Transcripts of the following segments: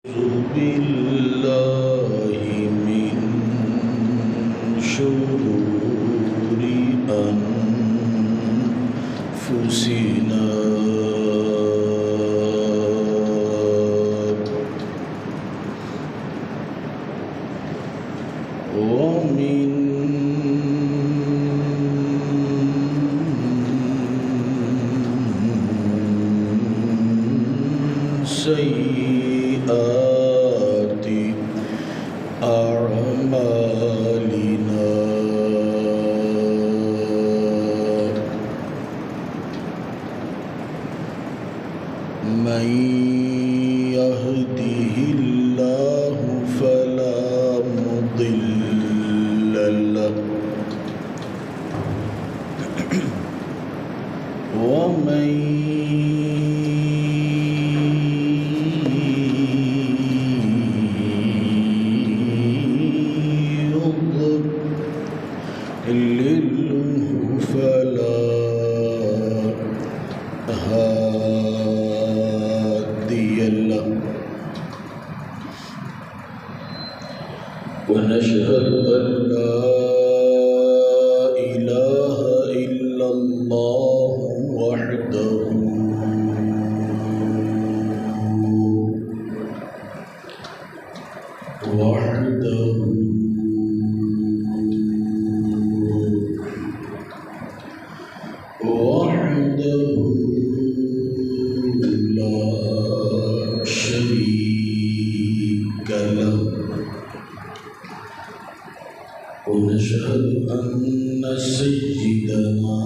أعوذ بالله من شرور أنفسنا ومن سيئات أعمالنا من يهده الله فلا مضل له ومن يضلله فلا هادي له ونشهد أن لا إله إلا الله وحده لا شريك له ونشهد أن سيدنا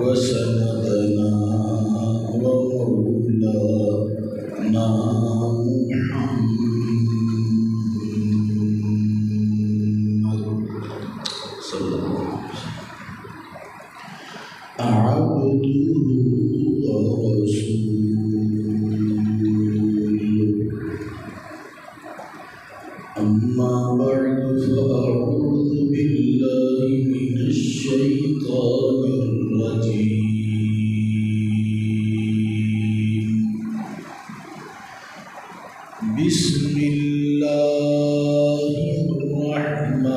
وسندنا ومولانا محمد صلى الله عليه وسلم عبده ورسوله أما بعد فأعوذ بالله من الشيطان الرجيم بسم الله الرحمن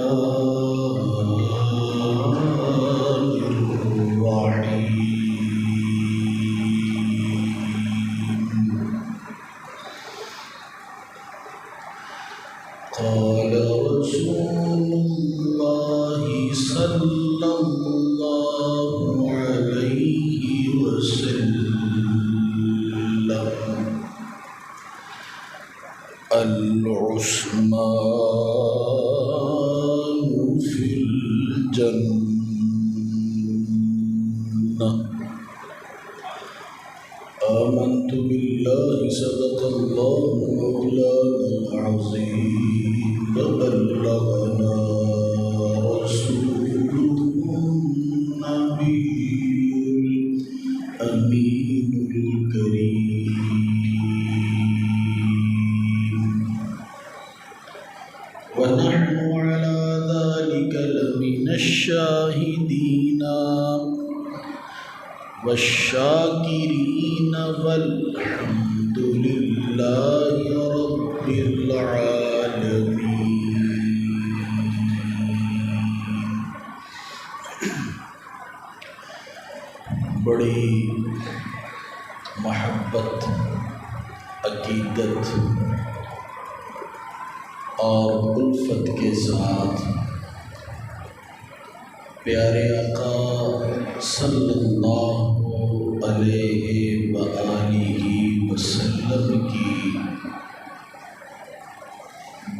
الرحيم قال رسول الله صلى الله عليه وسلم العثمان في الجنة آمنت بالله صدق الله مولانا العظيم وبلغنا رسوله النبي الأمين الكريم ونحن على ذلك لمن الشاهدين والشاكرين والحمد لله رب العالمين بڑی محبت، عقیدت اور الفت کے ساتھ پیارے آقا صلی اللہ علیہ وآلہ وسلم کی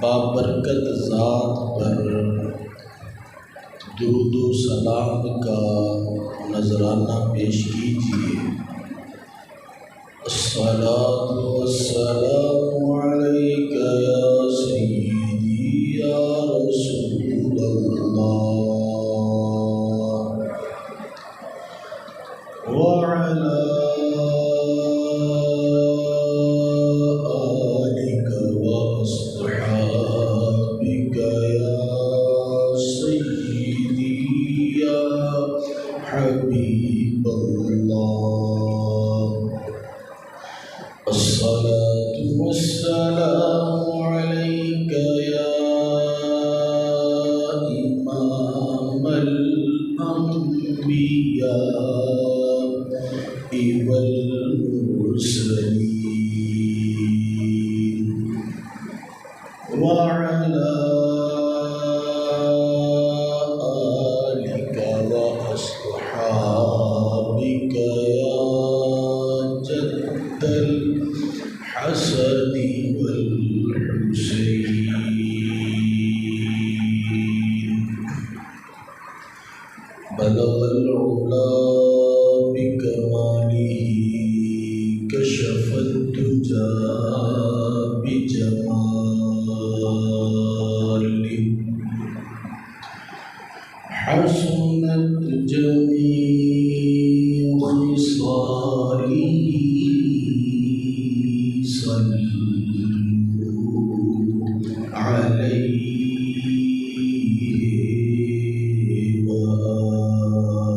بابرکت ذات پر درود و سلام کا نذرانہ پیش کیجیے۔ الصلاۃ والسلام علیک یا سیدی یا رسول اللہ وعلى آلك وأصحابك يا سيدي يا حبيب الله الصلاة والسلام والسلام عليك يا إمام الأنبياء والمرسلين وعلى آلك وأصحابك يا جد الحسن والحسين بلغ العلا بكماله كشف الدجى بجماله حسنت جميع خصاله صلوا عليه وآله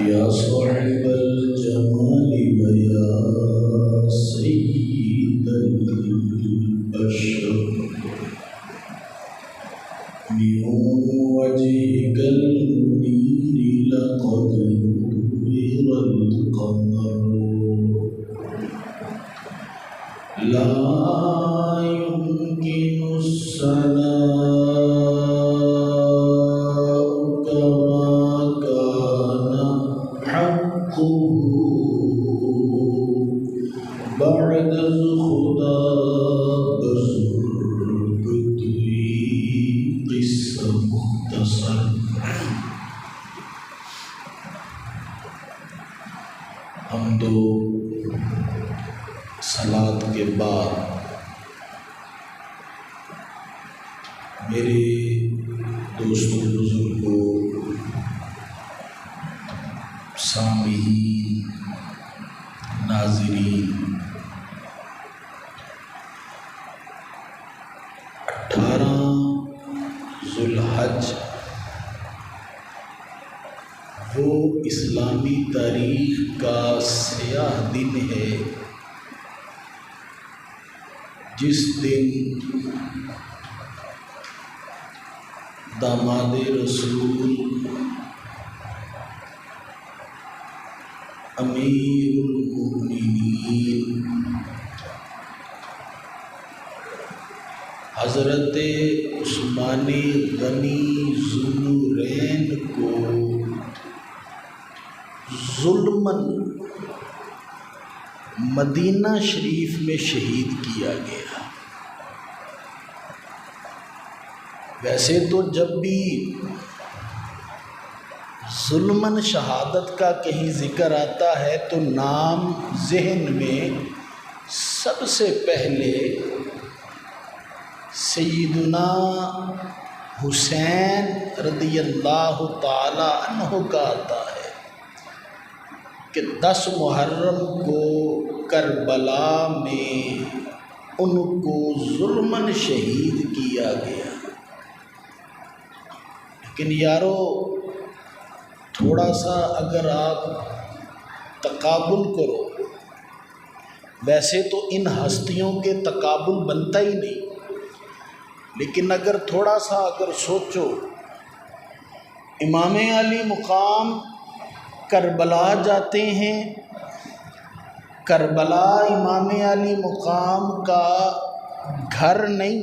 يا صاحب الجمال ويا سيد البشر من وجهك المنير لقد نور القمر لا يمكن الثناء كما كان حقه بعد الخدا قصة مختصر حمد و صلاۃ کے بعد میرے دوستوں بزرگوں سامعین ناظرین 18 ذوالحج وہ اسلامی تاریخ کا سیاہ دن ہے جس دن داماد رسول امیر المؤمنین حضرت عثمان غنی ذوالنورین کو ظلماً مدینہ شریف میں شہید کیا گیا۔ ویسے تو جب بھی ظلماً شہادت کا کہیں ذکر آتا ہے تو نام ذہن میں سب سے پہلے سیدنا حسین رضی اللہ تعالی عنہ کا آتا ہے کہ 10 محرم کو کربلا میں ان کو ظلماً شہید کیا گیا۔ لیکن یارو تھوڑا سا اگر آپ تقابل کرو، ویسے تو ان ہستیوں کے تقابل بنتا ہی نہیں، لیکن اگر تھوڑا سا اگر سوچو، امام علی مقام کربلا جاتے ہیں، کربلا امام علی مقام کا گھر نہیں،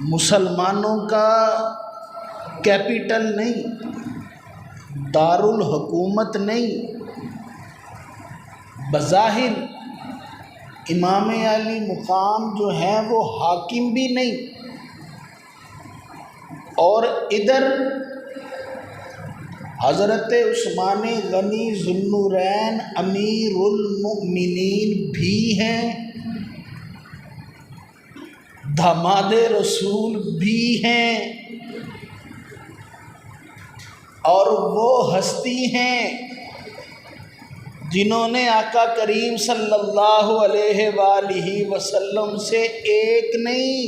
مسلمانوں کا کیپٹل نہیں، دارالحکومت نہیں، بظاہر امام علی مقام جو ہیں وہ حاکم بھی نہیں، اور ادھر حضرت عثمان غنی ذوالنورین امیر المؤمنین بھی ہیں، داماد رسول بھی ہیں، اور وہ ہستی ہیں جنہوں نے آقا کریم صلی اللہ علیہ وآلہ وسلم سے ایک نہیں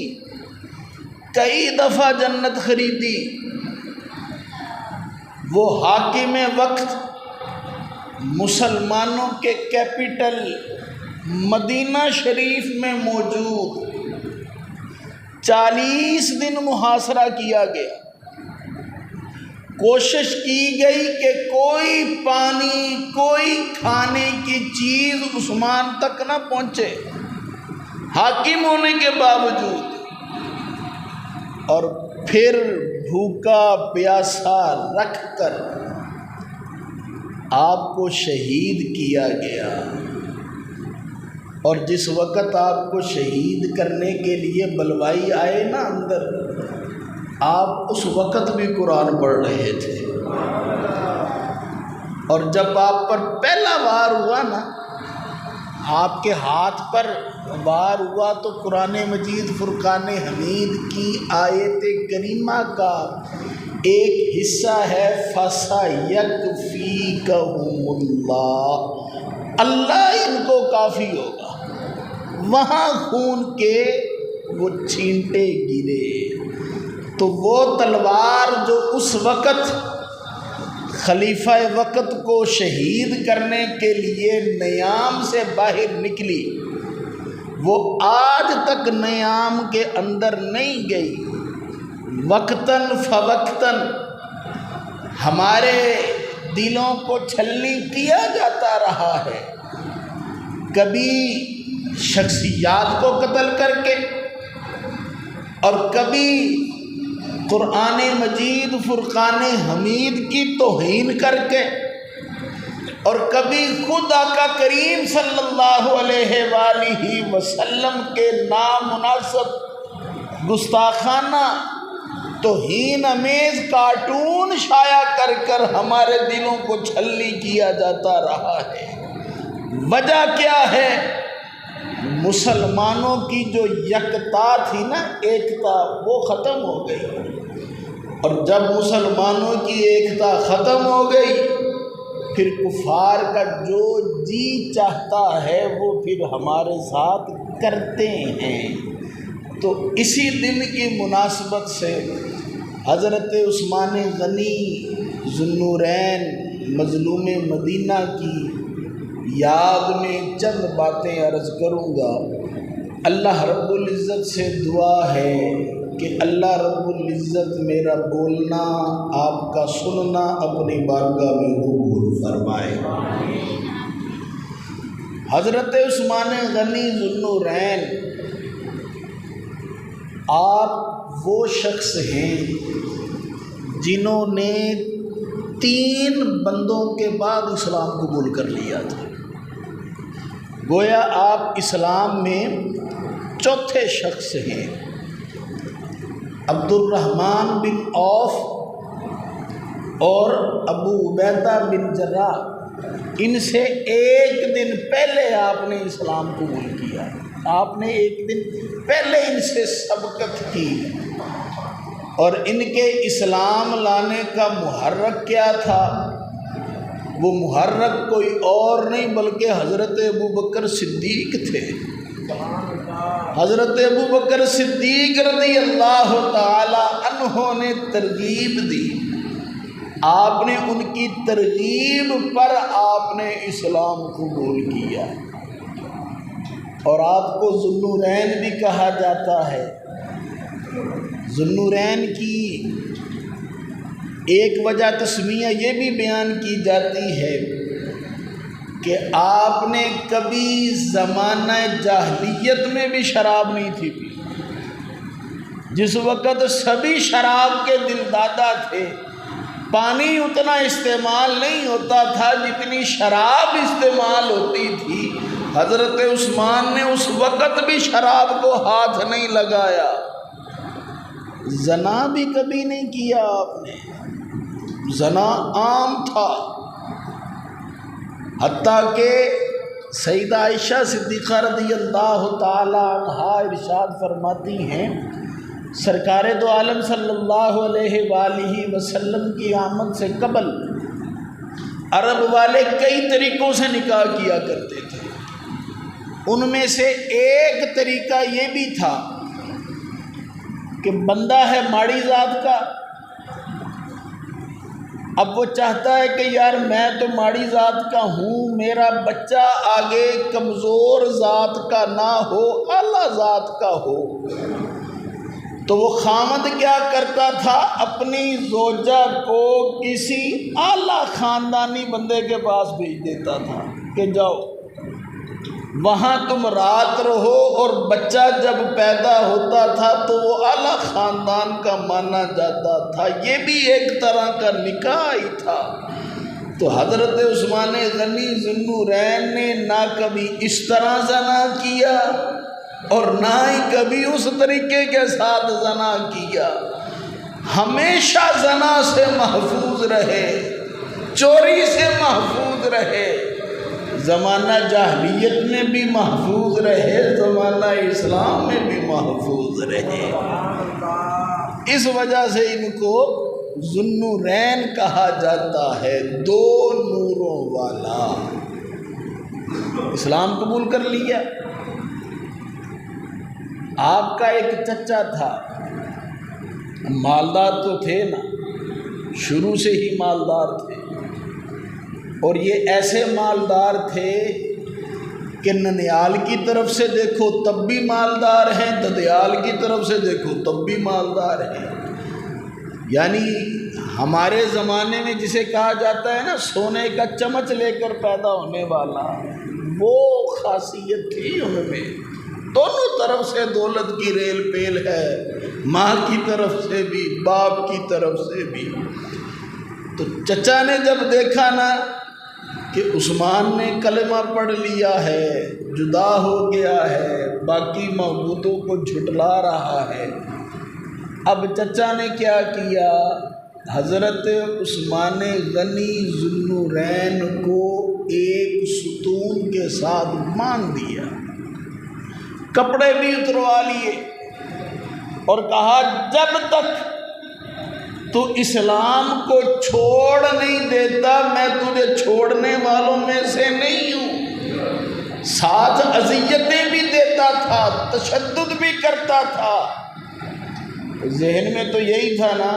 کئی دفعہ جنت خریدی۔ وہ حاکم وقت مسلمانوں کے کیپٹل مدینہ شریف میں موجود 40 دن محاصرہ کیا گیا۔ کوشش کی گئی کہ کوئی پانی، کوئی کھانے کی چیز عثمان تک نہ پہنچے، حاکم ہونے کے باوجود۔ اور پھر بھوکا پیاسا رکھ کر آپ کو شہید کیا گیا۔ اور جس وقت آپ کو شہید کرنے کے لیے بلوائی آئے نا اندر، آپ اس وقت بھی قرآن پڑھ رہے تھے۔ اور جب آپ پر پہلا وار ہوا نا، آپ کے ہاتھ پر وار ہوا، تو قرآن مجید فرقان حمید کی آیت کریمہ کا ایک حصہ ہے فَسَيَكْفِيكَهُمُ اللَّهُ، اللہ ان کو کافی ہوگا۔ وہاں خون کے وہ چھینٹے گرے، تو وہ تلوار جو اس وقت خلیفہ وقت کو شہید کرنے کے لیے نیام سے باہر نکلی، وہ آج تک نیام کے اندر نہیں گئی۔ وقتاً فوقتاً ہمارے دلوں کو چھلنی کیا جاتا رہا ہے، کبھی شخصیات کو قتل کر کے، اور کبھی قرآن مجید فرقان حمید کی توہین کر کے، اور کبھی خود آقا کریم صلی اللہ علیہ وآلہ وسلم کے نامناسب گستاخانہ توہین امیز کارٹون شائع کر کر ہمارے دلوں کو چھلنی کیا جاتا رہا ہے۔ وجہ کیا ہے؟ مسلمانوں کی جو یکتا تھی نا، ایکتا، وہ ختم ہو گئی۔ اور جب مسلمانوں کی ایکتا ختم ہو گئی، پھر کفار کا جو جی چاہتا ہے وہ پھر ہمارے ساتھ کرتے ہیں۔ تو اسی دن کی مناسبت سے حضرت عثمان غنی ذوالنورین مظلوم مدینہ کی یاد میں چند باتیں عرض کروں گا۔ اللہ رب العزت سے دعا ہے کہ اللہ رب العزت میرا بولنا، آپ کا سننا اپنی بارگاہ میں قبول فرمائے۔ حضرت عثمان غنی ذوالنورین، آپ وہ شخص ہیں جنہوں نے 3 بندوں کے بعد اسلام قبول کر لیا تھا۔ گویا آپ اسلام میں چوتھے شخص ہیں۔ عبد الرحمن بن عوف اور ابو عبیدہ بن جراح، ان سے 1 دن پہلے آپ نے اسلام قبول کیا۔ آپ نے 1 دن پہلے ان سے سبقت کی۔ اور ان کے اسلام لانے کا محرک کیا تھا؟ وہ محرک کوئی اور نہیں بلکہ حضرت ابوبکر صدیق تھے۔ حضرت ابوبکر صدیق رضی اللہ تعالی عنہ نے ترغیب دی، آپ نے ان کی ترغیب پر آپ نے اسلام قبول کیا۔ اور آپ کو ذوالنورین بھی کہا جاتا ہے۔ ذوالنورین کی ایک وجہ تسمیہ یہ بھی بیان کی جاتی ہے کہ آپ نے کبھی زمانہ جاہلیت میں بھی شراب نہیں تھی پی۔ جس وقت سبھی شراب کے دلدادہ تھے، پانی اتنا استعمال نہیں ہوتا تھا جتنی شراب استعمال ہوتی تھی۔ حضرت عثمان نے اس وقت بھی شراب کو ہاتھ نہیں لگایا۔ زنا بھی کبھی نہیں کیا آپ نے، زنا عام تھا۔ حتیٰ کہ سیدہ عائشہ صدیقہ رضی اللہ تعالی عنہا ارشاد فرماتی ہیں، سرکار دو عالم صلی اللہ علیہ وآلہ وسلم کی آمد سے قبل عرب والے کئی طریقوں سے نکاح کیا کرتے تھے۔ ان میں سے ایک طریقہ یہ بھی تھا کہ بندہ ہے ماڑی ذات کا، اب وہ چاہتا ہے کہ یار میں تو ماڑی ذات کا ہوں، میرا بچہ آگے کمزور ذات کا نہ ہو، اعلیٰ ذات کا ہو۔ تو وہ خامد کیا کرتا تھا، اپنی زوجہ کو کسی اعلیٰ خاندانی بندے کے پاس بھیج دیتا تھا کہ جاؤ وہاں تم رات رہو، اور بچہ جب پیدا ہوتا تھا تو وہ اعلیٰ خاندان کا مانا جاتا تھا۔ یہ بھی ایک طرح کا نکاح ہی تھا۔ تو حضرت عثمان غنی ذو النورین نے نہ کبھی اس طرح زنا کیا اور نہ ہی کبھی اس طریقے کے ساتھ زنا کیا، ہمیشہ زنا سے محفوظ رہے، چوری سے محفوظ رہے، زمانہ جاہلیت میں بھی محفوظ رہے، زمانہ اسلام میں بھی محفوظ رہے۔ اس وجہ سے ان کو ذو النورین کہا جاتا ہے، دو نوروں والا۔ اسلام قبول کر لیا۔ آپ کا ایک چچا تھا، مالدار تو تھے نا، شروع سے ہی مالدار تھے، اور یہ ایسے مالدار تھے کہ ننیال کی طرف سے دیکھو تب بھی مالدار ہیں، ددیال کی طرف سے دیکھو تب بھی مالدار ہیں۔ یعنی ہمارے زمانے میں جسے کہا جاتا ہے نا سونے کا چمچ لے کر پیدا ہونے والا، وہ خاصیت تھی ان میں۔ دونوں طرف سے دولت کی ریل پیل ہے، ماں کی طرف سے بھی باپ کی طرف سے بھی۔ تو چچا نے جب دیکھا نا کہ عثمان نے کلمہ پڑھ لیا ہے، جدا ہو گیا ہے، باقی معبودوں کو جھٹلا رہا ہے، اب چچا نے کیا کیا، حضرت عثمان غنی ذو النورین کو ایک ستون کے ساتھ باندھ دیا، کپڑے بھی اتروا لیے، اور کہا جب تک تو اسلام کو چھوڑ نہیں دیتا میں تجھے چھوڑنے والوں میں سے نہیں ہوں۔ ساتھ اذیتیں بھی دیتا تھا، تشدد بھی کرتا تھا۔ ذہن میں تو یہی تھا نا،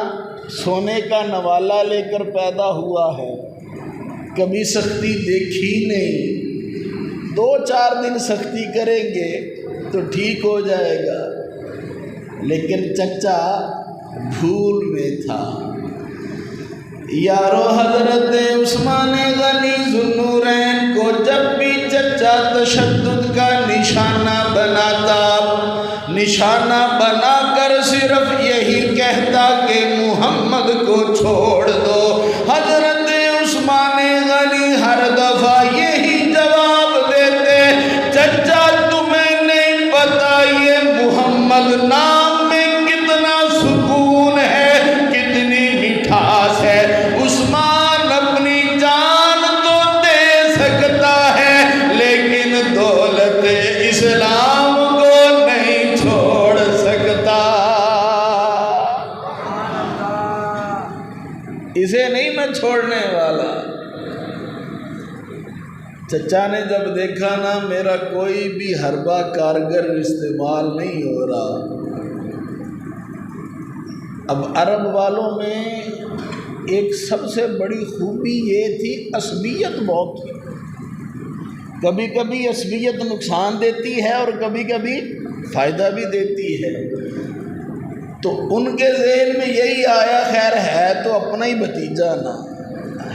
سونے کا نوالا لے کر پیدا ہوا ہے، کبھی سختی دیکھی نہیں، 2-4 دن سختی کریں گے تو ٹھیک ہو جائے گا۔ لیکن چچا بھول میں تھا۔ یارو حضرت عثمان غنی ذو النورین کو جب بھی چچا تشدد کا نشانہ بناتا، نشانہ بنا کر صرف یہی کہتا کہ محمد کو چھوڑ دو، حضرت عثمان غنی ہر دفعہ یہی جواب دیتے، چچا تمہیں نہیں پتا یہ محمد نام میں کتنا سکون ہے، کتنی مٹھاس ہے۔ عثمان اپنی جان تو دے سکتا ہے لیکن دولت اسلام کو نہیں چھوڑ سکتا، اسے نہیں میں چھوڑنے والا۔ چچا نے جب دیکھا نا میرا کوئی بھی حربہ کارگر استعمال نہیں ہو رہا، اب عرب والوں میں ایک سب سے بڑی خوبی یہ تھی، عصبیت بہت تھی، کبھی کبھی عصبیت نقصان دیتی ہے اور کبھی کبھی فائدہ بھی دیتی ہے۔ تو ان کے ذہن میں یہی آیا، خیر ہے تو اپنا ہی بھتیجا نا،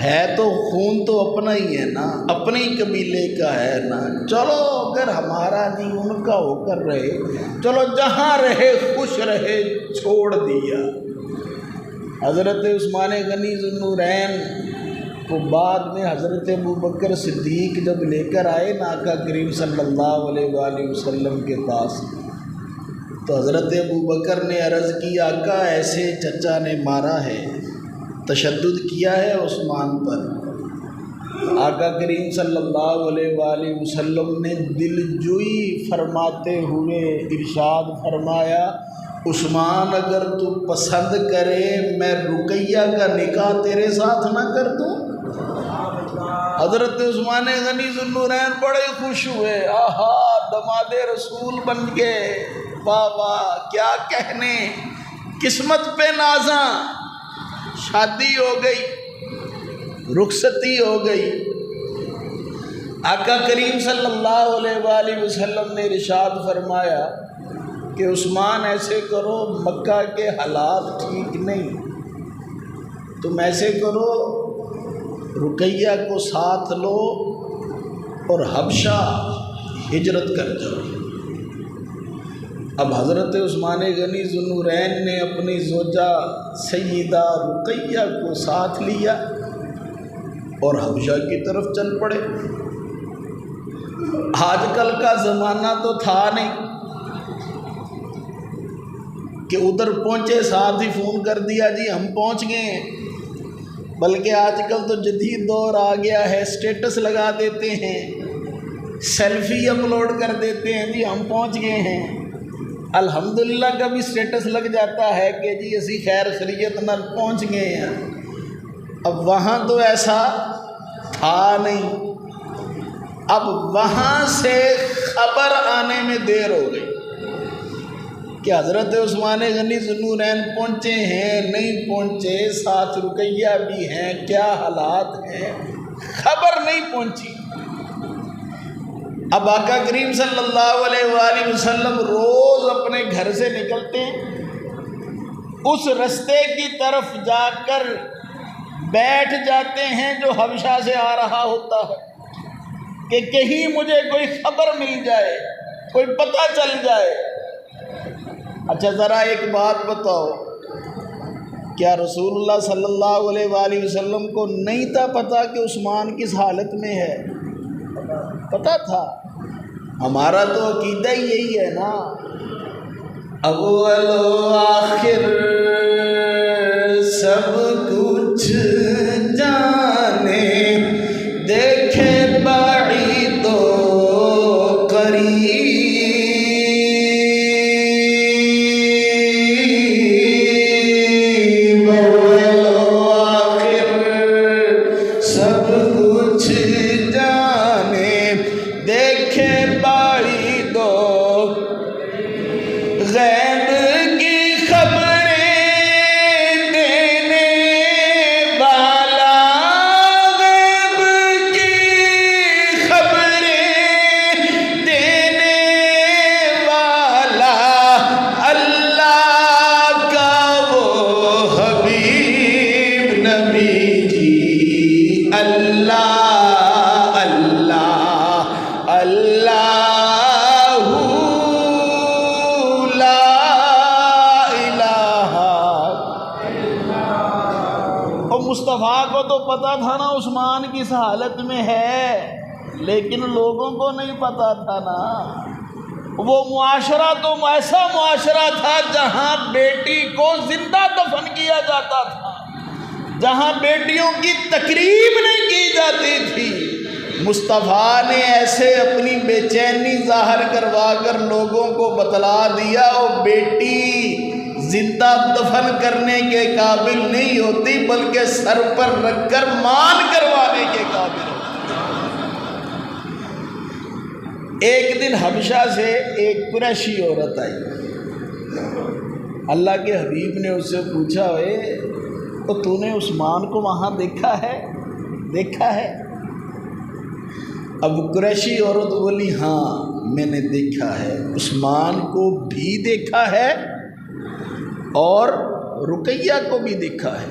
ہے تو خون تو اپنا ہی ہے نا، اپنے ہی قبیلے کا ہے نا، چلو اگر ہمارا نہیں ان کا ہو کر رہے، چلو جہاں رہے خوش رہے، چھوڑ دیا۔ حضرت عثمان غنی ذو النورین کو بعد میں حضرت ابوبکر صدیق جب لے کر آئے نا آقا کریم صلی اللہ علیہ وآلہ وسلم کے پاس، تو حضرت ابوبکر نے عرض کی آقا ایسے چچا نے مارا ہے، تشدد کیا ہے عثمان پر۔ آقا کریم صلی اللہ علیہ وآلہ وسلم نے دل جوئی فرماتے ہوئے ارشاد فرمایا، عثمان اگر تو پسند کرے میں رقیہ کا نکاح تیرے ساتھ نہ کر دوں؟ حضرت عثمان غنی ذو النورین بڑے خوش ہوئے، آہا دماد رسول بن گئے، واہ واہ کیا کہنے، قسمت پہ نازاں، شادی ہو گئی۔ رخصتی ہو گئی۔ آقا کریم صلی اللہ علیہ وآلہ وسلم نے ارشاد فرمایا کہ عثمان ایسے کرو، مکہ کے حالات ٹھیک نہیں، تم ایسے کرو رقیہ کو ساتھ لو اور حبشہ ہجرت کر جاؤ۔ اب حضرت عثمان غنی ذو النورین نے اپنی زوجہ سیدہ رقیہ کو ساتھ لیا اور حبشہ کی طرف چل پڑے۔ آج کل کا زمانہ تو تھا نہیں کہ ادھر پہنچے ساتھ ہی فون کر دیا جی ہم پہنچ گئے ہیں، بلکہ آج کل تو جدید دور آ گیا ہے، اسٹیٹس لگا دیتے ہیں، سیلفی اپلوڈ کر دیتے ہیں جی ہم پہنچ گئے ہیں۔ الحمدللہ کا بھی اسٹیٹس لگ جاتا ہے کہ جی اسی خیر خیریت نال پہنچ گئے ہیں۔ اب وہاں تو ایسا تھا نہیں، اب وہاں سے خبر آنے میں دیر ہو گئی کہ حضرت عثمان غنی ذو النورین پہنچے ہیں نہیں پہنچے، ساتھ رقیہ بھی ہیں، کیا حالات ہیں، خبر نہیں پہنچی۔ اب آقا کریم صلی اللہ علیہ وآلہ وسلم روز اپنے گھر سے نکلتے ہیں، اس رستے کی طرف جا کر بیٹھ جاتے ہیں جو حبشہ سے آ رہا ہوتا ہے کہ کہیں مجھے کوئی خبر مل جائے، کوئی پتہ چل جائے۔ اچھا ذرا ایک بات بتاؤ، کیا رسول اللہ صلی اللہ علیہ وآلہ وسلم کو نہیں تھا پتہ کہ عثمان کس حالت میں ہے؟ پتہ تھا۔ ہمارا تو عقیدہ ہی یہی ہے نا، اول و آخر سب کچھ جانے، دیکھے بعید و قریب، اول و آخر سب کچھ جانے، دیکھے بعید و غیب کی خبریں دینے والا، غیب کی خبریں دینے والا، اللہ کا وہ حبیب نبی جی، اللہ اللہ اللہ مصطفیٰ کو تو پتہ تھا نا عثمان کس حالت میں ہے، لیکن لوگوں کو نہیں پتہ تھا نا۔ وہ معاشرہ تو ایسا معاشرہ تھا جہاں بیٹی کو زندہ دفن کیا جاتا تھا، جہاں بیٹیوں کی تقریب نہیں کی جاتی تھی۔ مصطفیٰ نے ایسے اپنی بے چینی ظاہر کروا کر لوگوں کو بتلا دیا، اور بیٹی زندہ دفن کرنے کے قابل نہیں ہوتی بلکہ سر پر رکھ کر مان کروانے کے قابل ہوتی۔ ایک دن حبشہ سے ایک قریشی عورت آئی، اللہ کے حبیب نے اس سے پوچھا، تو تو نے عثمان کو وہاں دیکھا ہے؟ اب قریشی عورت بولی ہاں میں نے دیکھا ہے، عثمان کو بھی دیکھا ہے اور رقیہ کو بھی دیکھا ہے۔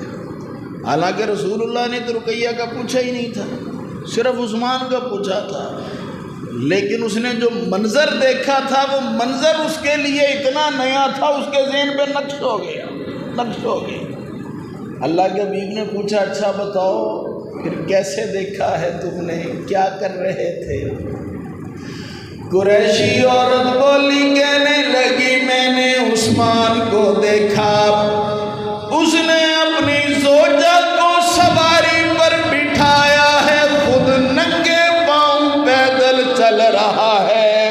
حالانکہ رسول اللہ نے تو رقیہ کا پوچھا ہی نہیں تھا، صرف عثمان کا پوچھا تھا، لیکن اس نے جو منظر دیکھا تھا وہ منظر اس کے لیے اتنا نیا تھا، اس کے ذہن پہ نقش ہو گیا۔ اللہ کے حبیب نے پوچھا اچھا بتاؤ پھر کیسے دیکھا ہے تم نے، کیا کر رہے تھے؟ قریشی عورت بولی، کہنے لگی میں نے عثمان کو دیکھا، اس نے اپنی زوجہ کو سواری پر بٹھایا ہے، خود ننگے پاؤں پیدل چل رہا ہے،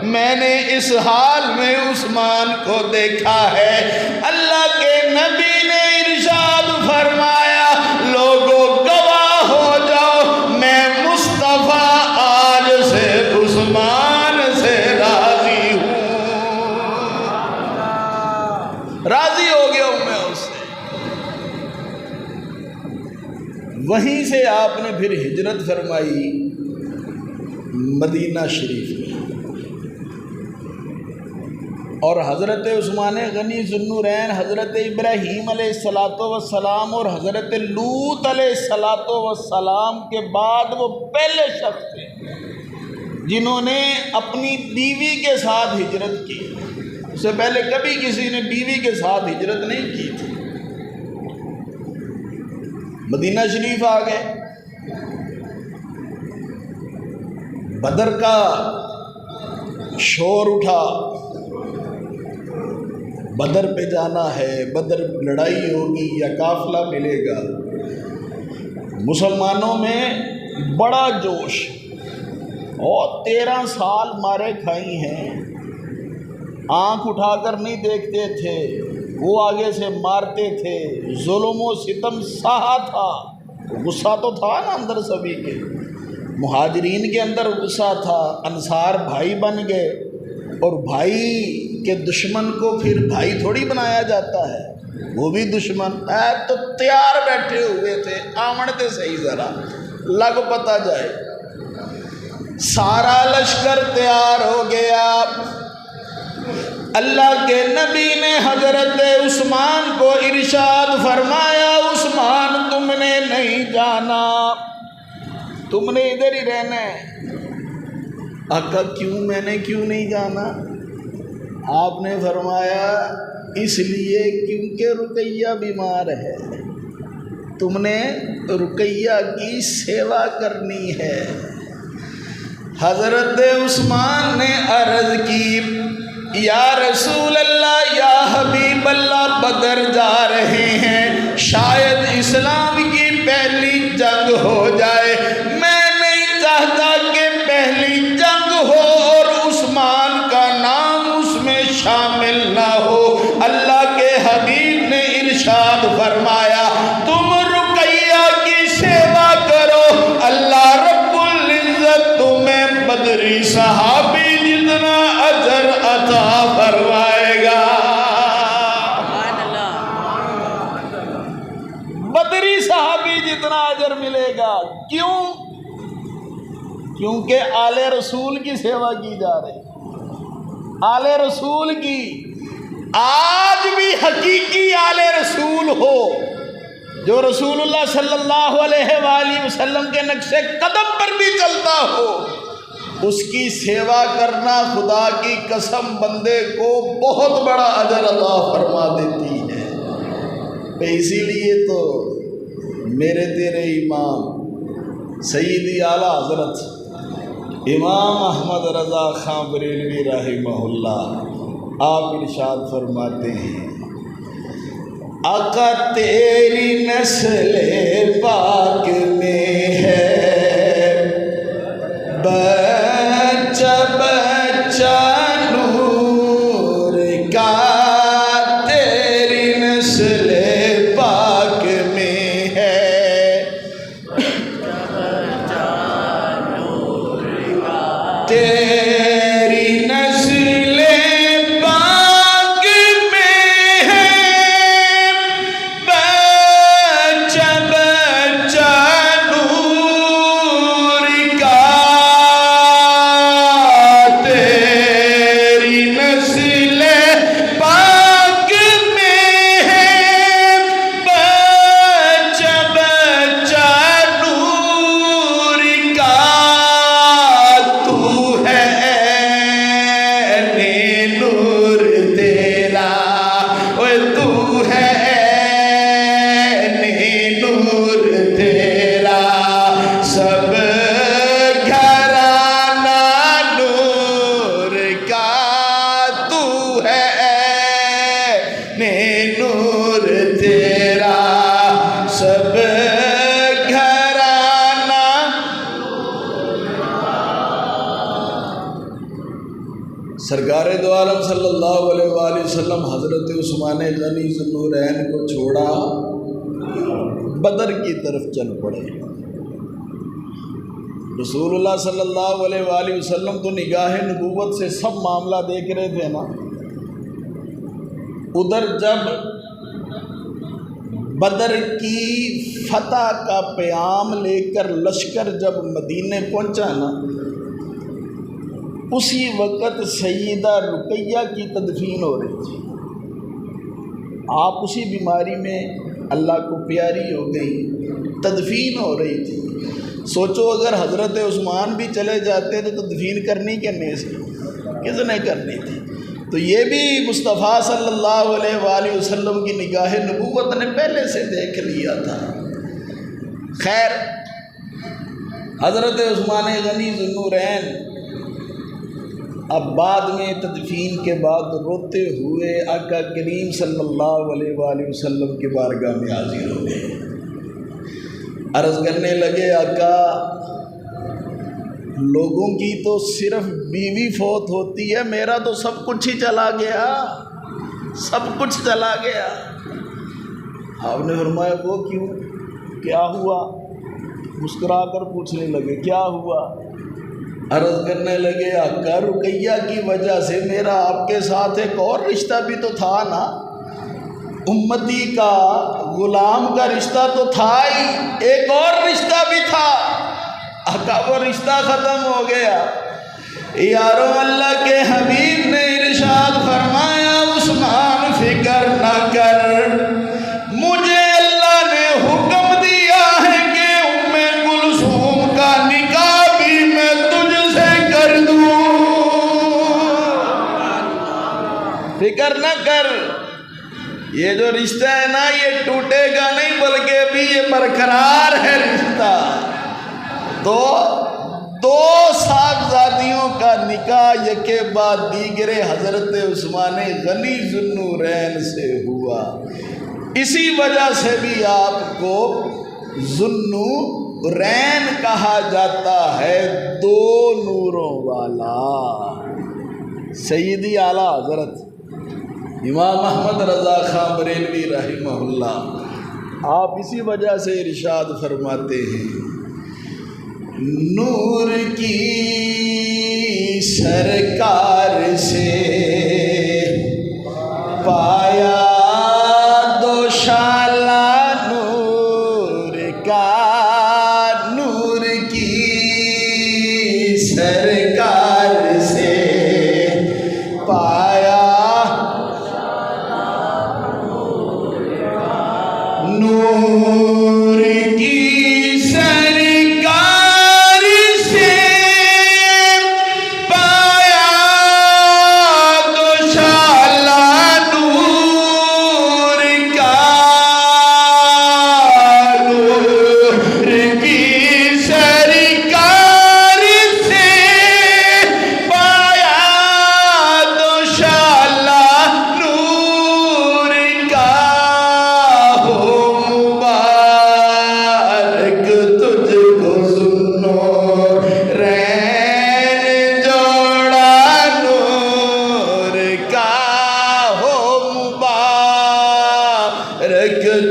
میں نے اس حال میں عثمان کو دیکھا ہے۔ اللہ کے نبی نے ارشاد فرمایا، لوگوں گواہ ہو جاؤ، میں مصطفیٰ آج سے عثمان سے راضی ہوں، راضی ہو گیا ہوں میں اس سے۔ وہیں سے آپ نے پھر ہجرت فرمائی مدینہ شریف میں، اور حضرت عثمان غنی ذو النورین، حضرت ابراہیم علیہ السلام اور حضرت لوط علیہ السلام کے بعد وہ پہلے شخص تھے جنہوں نے اپنی بیوی کے ساتھ ہجرت کی۔ اس سے پہلے کبھی کسی نے بیوی کے ساتھ ہجرت نہیں کی تھی۔ مدینہ شریف آ گئے، بدر کا شور اٹھا، بدر پہ جانا ہے، بدر لڑائی ہوگی یا قافلہ ملے گا۔ مسلمانوں میں بڑا جوش، اور 13 سال مارے کھائی ہیں، آنکھ اٹھا کر نہیں دیکھتے تھے، وہ آگے سے مارتے تھے، ظلم و ستم سہا تھا، غصہ تو تھا نا اندر سبھی کے، مہاجرین کے اندر غصہ تھا، انصار بھائی بن گئے، اور بھائی کے دشمن کو پھر بھائی تھوڑی بنایا جاتا ہے، وہ بھی دشمن تو تیار بیٹھے ہوئے تھے، آمڑتے صحیح ذرا لگ پتہ جائے۔ سارا لشکر تیار ہو گیا، اللہ کے نبی نے حضرت عثمان کو ارشاد فرمایا، عثمان تم نے نہیں جانا، تم نے ادھر ہی رہنا ہے۔ آقا کیوں؟ میں نے کیوں نہیں جانا؟ آپ نے فرمایا اس لیے کیونکہ رقیہ بیمار ہے، تم نے رقیہ کی سیوا کرنی ہے۔ حضرت عثمان نے عرض کی، یا رسول اللہ، یا حبیب اللہ، بدر جا رہے ہیں، شاید اسلام کی پہلی جنگ ہو جائے، میں نہیں چاہتا کہ پہلی جنگ ہو اور عثمان کا نام اس میں شامل نہ ہو۔ اللہ کے حبیب نے ارشاد فرمایا، تم رقیہ کی سیوا کرو، اللہ رب العزت تمہیں بدری صحابی جتنا اجر عطا فرمائے گا۔ بدری صحابی جتنا اجر ملے گا۔ کیوں؟ کیونکہ آل رسول کی سیوا کی جا رہی، آل رسول کی۔ آج بھی حقیقی آل رسول ہو جو رسول اللہ صلی اللہ علیہ وآلہ وسلم کے نقش قدم پر بھی چلتا ہو، اس کی سیوا کرنا خدا کی قسم بندے کو بہت بڑا اجر عطا فرما دیتی ہے۔ اسی لیے تو میرے تیرے امام سیدی اعلیٰ حضرت امام احمد رضا خاں بریلوی رحمہ اللہ آپ ارشاد فرماتے ہیں، آقا تیری نسل پاک میں ہے بچہ بچہ نور کا، تیری نسل پاک میں ہے تیری نسل پاک میں ہے بچہ بچہ نور کا، تیری نسل پاک میں ہے بچہ بچہ نور کا، تو ہے نور تیرا، اوے تو ہے نور تیرا، سب گھرانہ نور کا، تو ہے نور تیرا، سب گھرانہ۔ سرکار دو عالم صلی اللہ علیہ وآلہ وسلم حضرت عثمان غنی ذو النورین کو چھوڑا، بدر کی طرف چل پڑے۔ رسول اللہ صلی اللہ علیہ وآلہ وسلم تو نگاہ نبوت سے سب معاملہ دیکھ رہے تھے نا۔ ادھر جب بدر کی فتح کا پیام لے کر لشکر جب مدینے پہنچا نا، اسی وقت سیدہ رقیہ کی تدفین ہو رہی تھی۔ آپ اسی بیماری میں اللہ کو پیاری ہو گئی، تدفین ہو رہی تھی۔ سوچو اگر حضرت عثمان بھی چلے جاتے تو تدفین کرنی کس نے کرنی تھی؟ تو یہ بھی مصطفیٰ صلی اللہ علیہ وآلہ وسلم کی نگاہ نبوت نے پہلے سے دیکھ لیا تھا۔ خیر، حضرت عثمان غنی ذو النورین اب بعد میں تدفین کے بعد روتے ہوئے آقا کریم صلی اللہ علیہ وآلہ وسلم کے بارگاہ میں حاضر ہو گئے۔ عرض کرنے لگے، آقا لوگوں کی تو صرف بیوی فوت ہوتی ہے، میرا تو سب کچھ ہی چلا گیا، سب کچھ چلا گیا۔ آپ نے فرمایا وہ کیوں، کیا ہوا؟ مسکرا کر پوچھنے لگے کیا ہوا؟ عرض کرنے لگے، آقا رقیہ کی وجہ سے میرا آپ کے ساتھ ایک اور رشتہ بھی تو تھا نا، امتی کا غلام کا رشتہ تو تھا ہی، ایک اور رشتہ بھی تھا، آقا وہ رشتہ ختم ہو گیا۔ یارو اللہ کے حبیب نے ارشاد فرمایا، عثمان فکر نہ کر، مجھے اللہ نے حکم دیا ہے کہ ام کلثوم کا نکاح بھی میں تجھ سے کر دوں، فکر نہ کر، یہ جو رشتہ ہے نا یہ ٹوٹے گا نہیں بلکہ ابھی یہ برقرار ہے رشتہ۔ تو دو صاحبزادیوں کا نکاح یکے بعد دیگرے حضرت عثمان غنی ذو النورین سے ہوا، اسی وجہ سے بھی آپ کو ذو النورین کہا جاتا ہے، دو نوروں والا۔ سیدی اعلیٰ حضرت امام احمد رضا خان بریلوی رحمہ اللہ، آپ اسی وجہ سے ارشاد فرماتے ہیں، نور کی سرکار سے پایا دو شالہ نور کا، نور کی سرکار سے پایا نور کی سرکار سے پایا دو شالہ نور کا، نور کی سرکار سے پایا دو شالہ نور کا،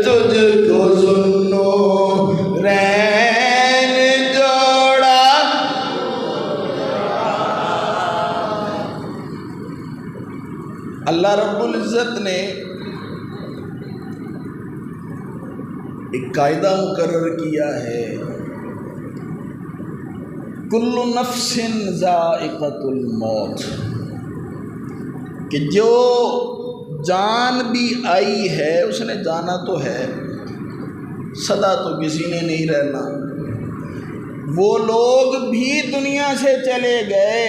تجھ کو سنو رین جوڑا۔ اللہ رب العزت نے ایک قاعدہ مقرر کیا ہے، کل نفس ذائقۃ الموت، کہ جو جان بھی آئی ہے اس نے جانا تو ہے، سدا تو کسی نے نہیں رہنا۔ وہ لوگ بھی دنیا سے چلے گئے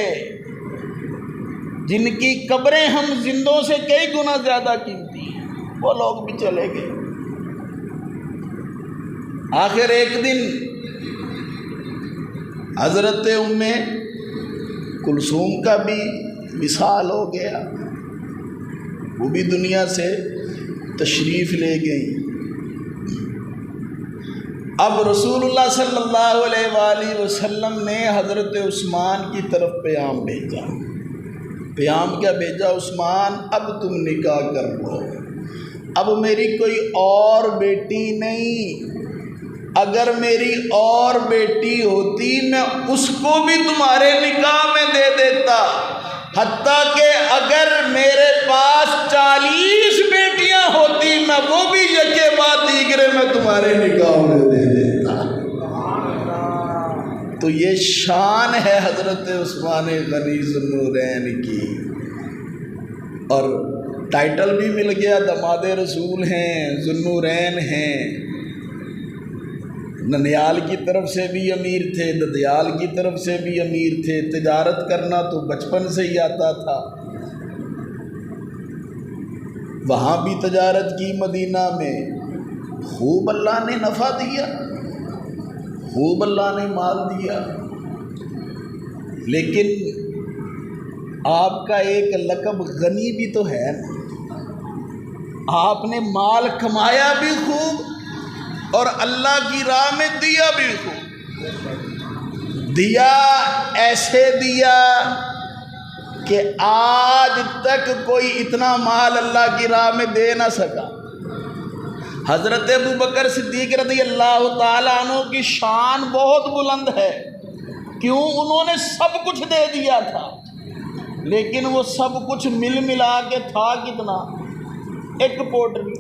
جن کی قبریں ہم زندوں سے کئی گنا زیادہ قیمتی ہیں، وہ لوگ بھی چلے گئے۔ آخر ایک دن حضرت ام کلثوم کا بھی وصال ہو گیا، وہ بھی دنیا سے تشریف لے گئی۔ اب رسول اللہ صلی اللہ علیہ وآلہ وسلم نے حضرت عثمان کی طرف پیام بھیجا۔ پیام کیا بھیجا؟ عثمان اب تم نکاح کر لو، اب میری کوئی اور بیٹی نہیں، اگر میری اور بیٹی ہوتی میں اس کو بھی تمہارے نکاح میں دے دیتا، حتیٰ کہ اگر میرے پاس 40 بیٹیاں ہوتی میں وہ بھی یکے بعد دیگرے میں تمہارے نگاہوں میں دے دیتا۔ تو یہ شان ہے حضرت عثمان غنی ذوالنورین کی، اور ٹائٹل بھی مل گیا، دماد رسول ہیں، ذوالنورین ہیں۔ ننیال کی طرف سے بھی امیر تھے، ددیال کی طرف سے بھی امیر تھے، تجارت کرنا تو بچپن سے ہی آتا تھا، وہاں بھی تجارت کی مدینہ میں، خوب اللہ نے نفع دیا، خوب اللہ نے مال دیا۔ لیکن آپ کا ایک لقب غنی بھی تو ہے نا، آپ نے مال کمایا بھی خوب اور اللہ کی راہ میں دیا بھی خوب، دیا ایسے دیا کہ آج تک کوئی اتنا مال اللہ کی راہ میں دے نہ سکا۔ حضرت ابوبکر صدیق رضی اللہ تعالیٰ عنہ کی شان بہت بلند ہے، کیوں؟ انہوں نے سب کچھ دے دیا تھا، لیکن وہ سب کچھ مل ملا کے تھا کتنا؟ ایک پوٹری،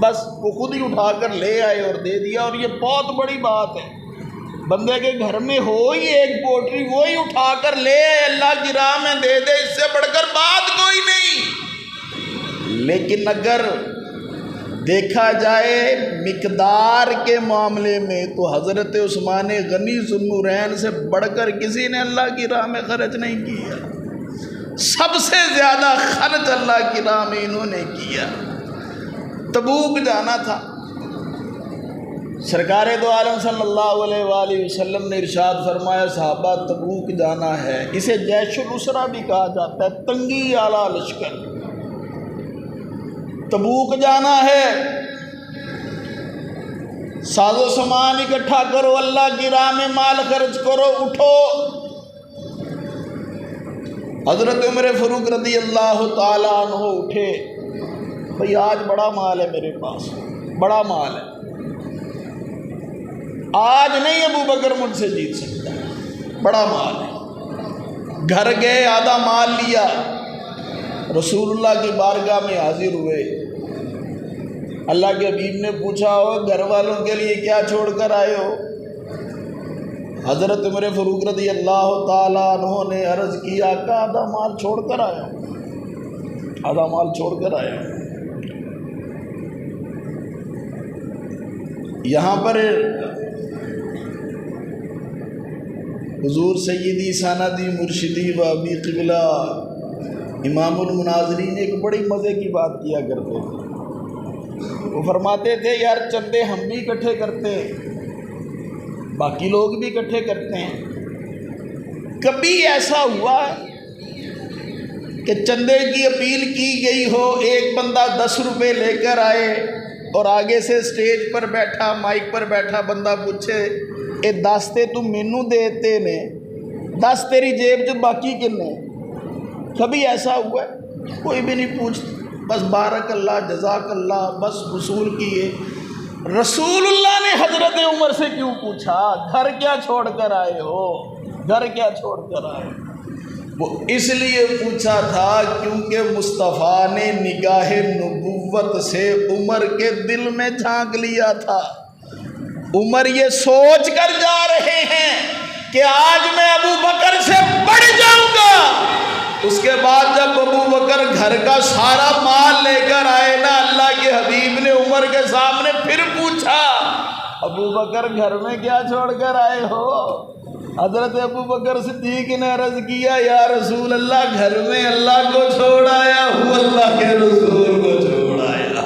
بس وہ خود ہی اٹھا کر لے آئے اور دے دیا۔ اور یہ بہت بڑی بات ہے، بندے کے گھر میں ہو ہی ایک پوٹری، وہی اٹھا کر لے آئے، اللہ کی راہ میں دے دے، اس سے بڑھ کر بات کوئی نہیں۔ لیکن اگر دیکھا جائے مقدار کے معاملے میں تو حضرت عثمان غنی ذوالنورین سے بڑھ کر کسی نے اللہ کی راہ میں خرچ نہیں کیا، سب سے زیادہ خرچ اللہ کی راہ میں انہوں نے کیا۔ تبوک جانا تھا، سرکار دو عالم صلی اللہ علیہ وآلہ وسلم نے ارشاد فرمایا صحابہ تبوک جانا ہے، اسے جیش الاسرہ بھی کہا جاتا ہے، تنگی اعلیٰ لشکر، تبوک جانا ہے، ساز و سامان اکٹھا کرو، اللہ کی راہ میں مال خرچ کرو، اٹھو۔ حضرت عمر فاروق رضی اللہ تعالیٰ عنہ اٹھے، بھئی آج بڑا مال ہے میرے پاس، بڑا مال ہے، آج نہیں ابوبکر مجھ سے جیت سکتا، بڑا مال ہے۔ گھر گئے، آدھا مال لیا، رسول اللہ کی بارگاہ میں حاضر ہوئے، اللہ کے حبیب نے پوچھا ہو گھر والوں کے لیے کیا چھوڑ کر آئے ہو؟ حضرت عمر فاروق رضی اللہ تعالیٰ عنہ نے عرض کی آقا آدھا مال چھوڑ کر آیا ہوں، آدھا مال چھوڑ کر آیا ہوں۔ یہاں پر حضور سیدی سندی مرشدی و ابی قبلہ امام المناظرین ایک بڑی مزے کی بات کیا کرتے تھے، وہ فرماتے تھے یار چندے ہم بھی اکٹھے کرتے ہیں، باقی لوگ بھی اکٹھے کرتے ہیں، کبھی ایسا ہوا کہ چندے کی اپیل کی گئی ہو، ایک بندہ 10 روپے لے کر آئے اور آگے سے سٹیج پر بیٹھا، مائک پر بیٹھا بندہ پوچھے اے 10 تے تو مینوں دیتے نے، 10 تیری جیب جو باقی کنے؟ کبھی ایسا ہوا ہے؟ کوئی بھی نہیں پوچھتا، بس بارک اللہ جزاک اللہ، بس وصول کیے۔ رسول اللہ نے حضرت عمر سے کیوں پوچھا گھر کیا چھوڑ کر آئے ہو، گھر کیا چھوڑ کر آئے ہو؟ وہ اس لیے پوچھا تھا کیونکہ مصطفیٰ نے نگاہ نبوت سے عمر کے دل میں جھانک لیا تھا۔ عمر یہ سوچ کر جا رہے ہیں کہ آج میں ابو بکر سے بڑھ جاؤں گا۔ اس کے بعد جب ابو بکر گھر کا سارا مال لے کر آئے نا، اللہ کے حبیب نے عمر کے سامنے پھر پوچھا ابو بکر گھر میں کیا چھوڑ کر آئے ہو؟ حضرت ابو بکر صدیق نے عرض کیا یا رسول اللہ گھر میں اللہ کو چھوڑ آیا ہوں، اللہ کے رسول کو چھوڑ آیا۔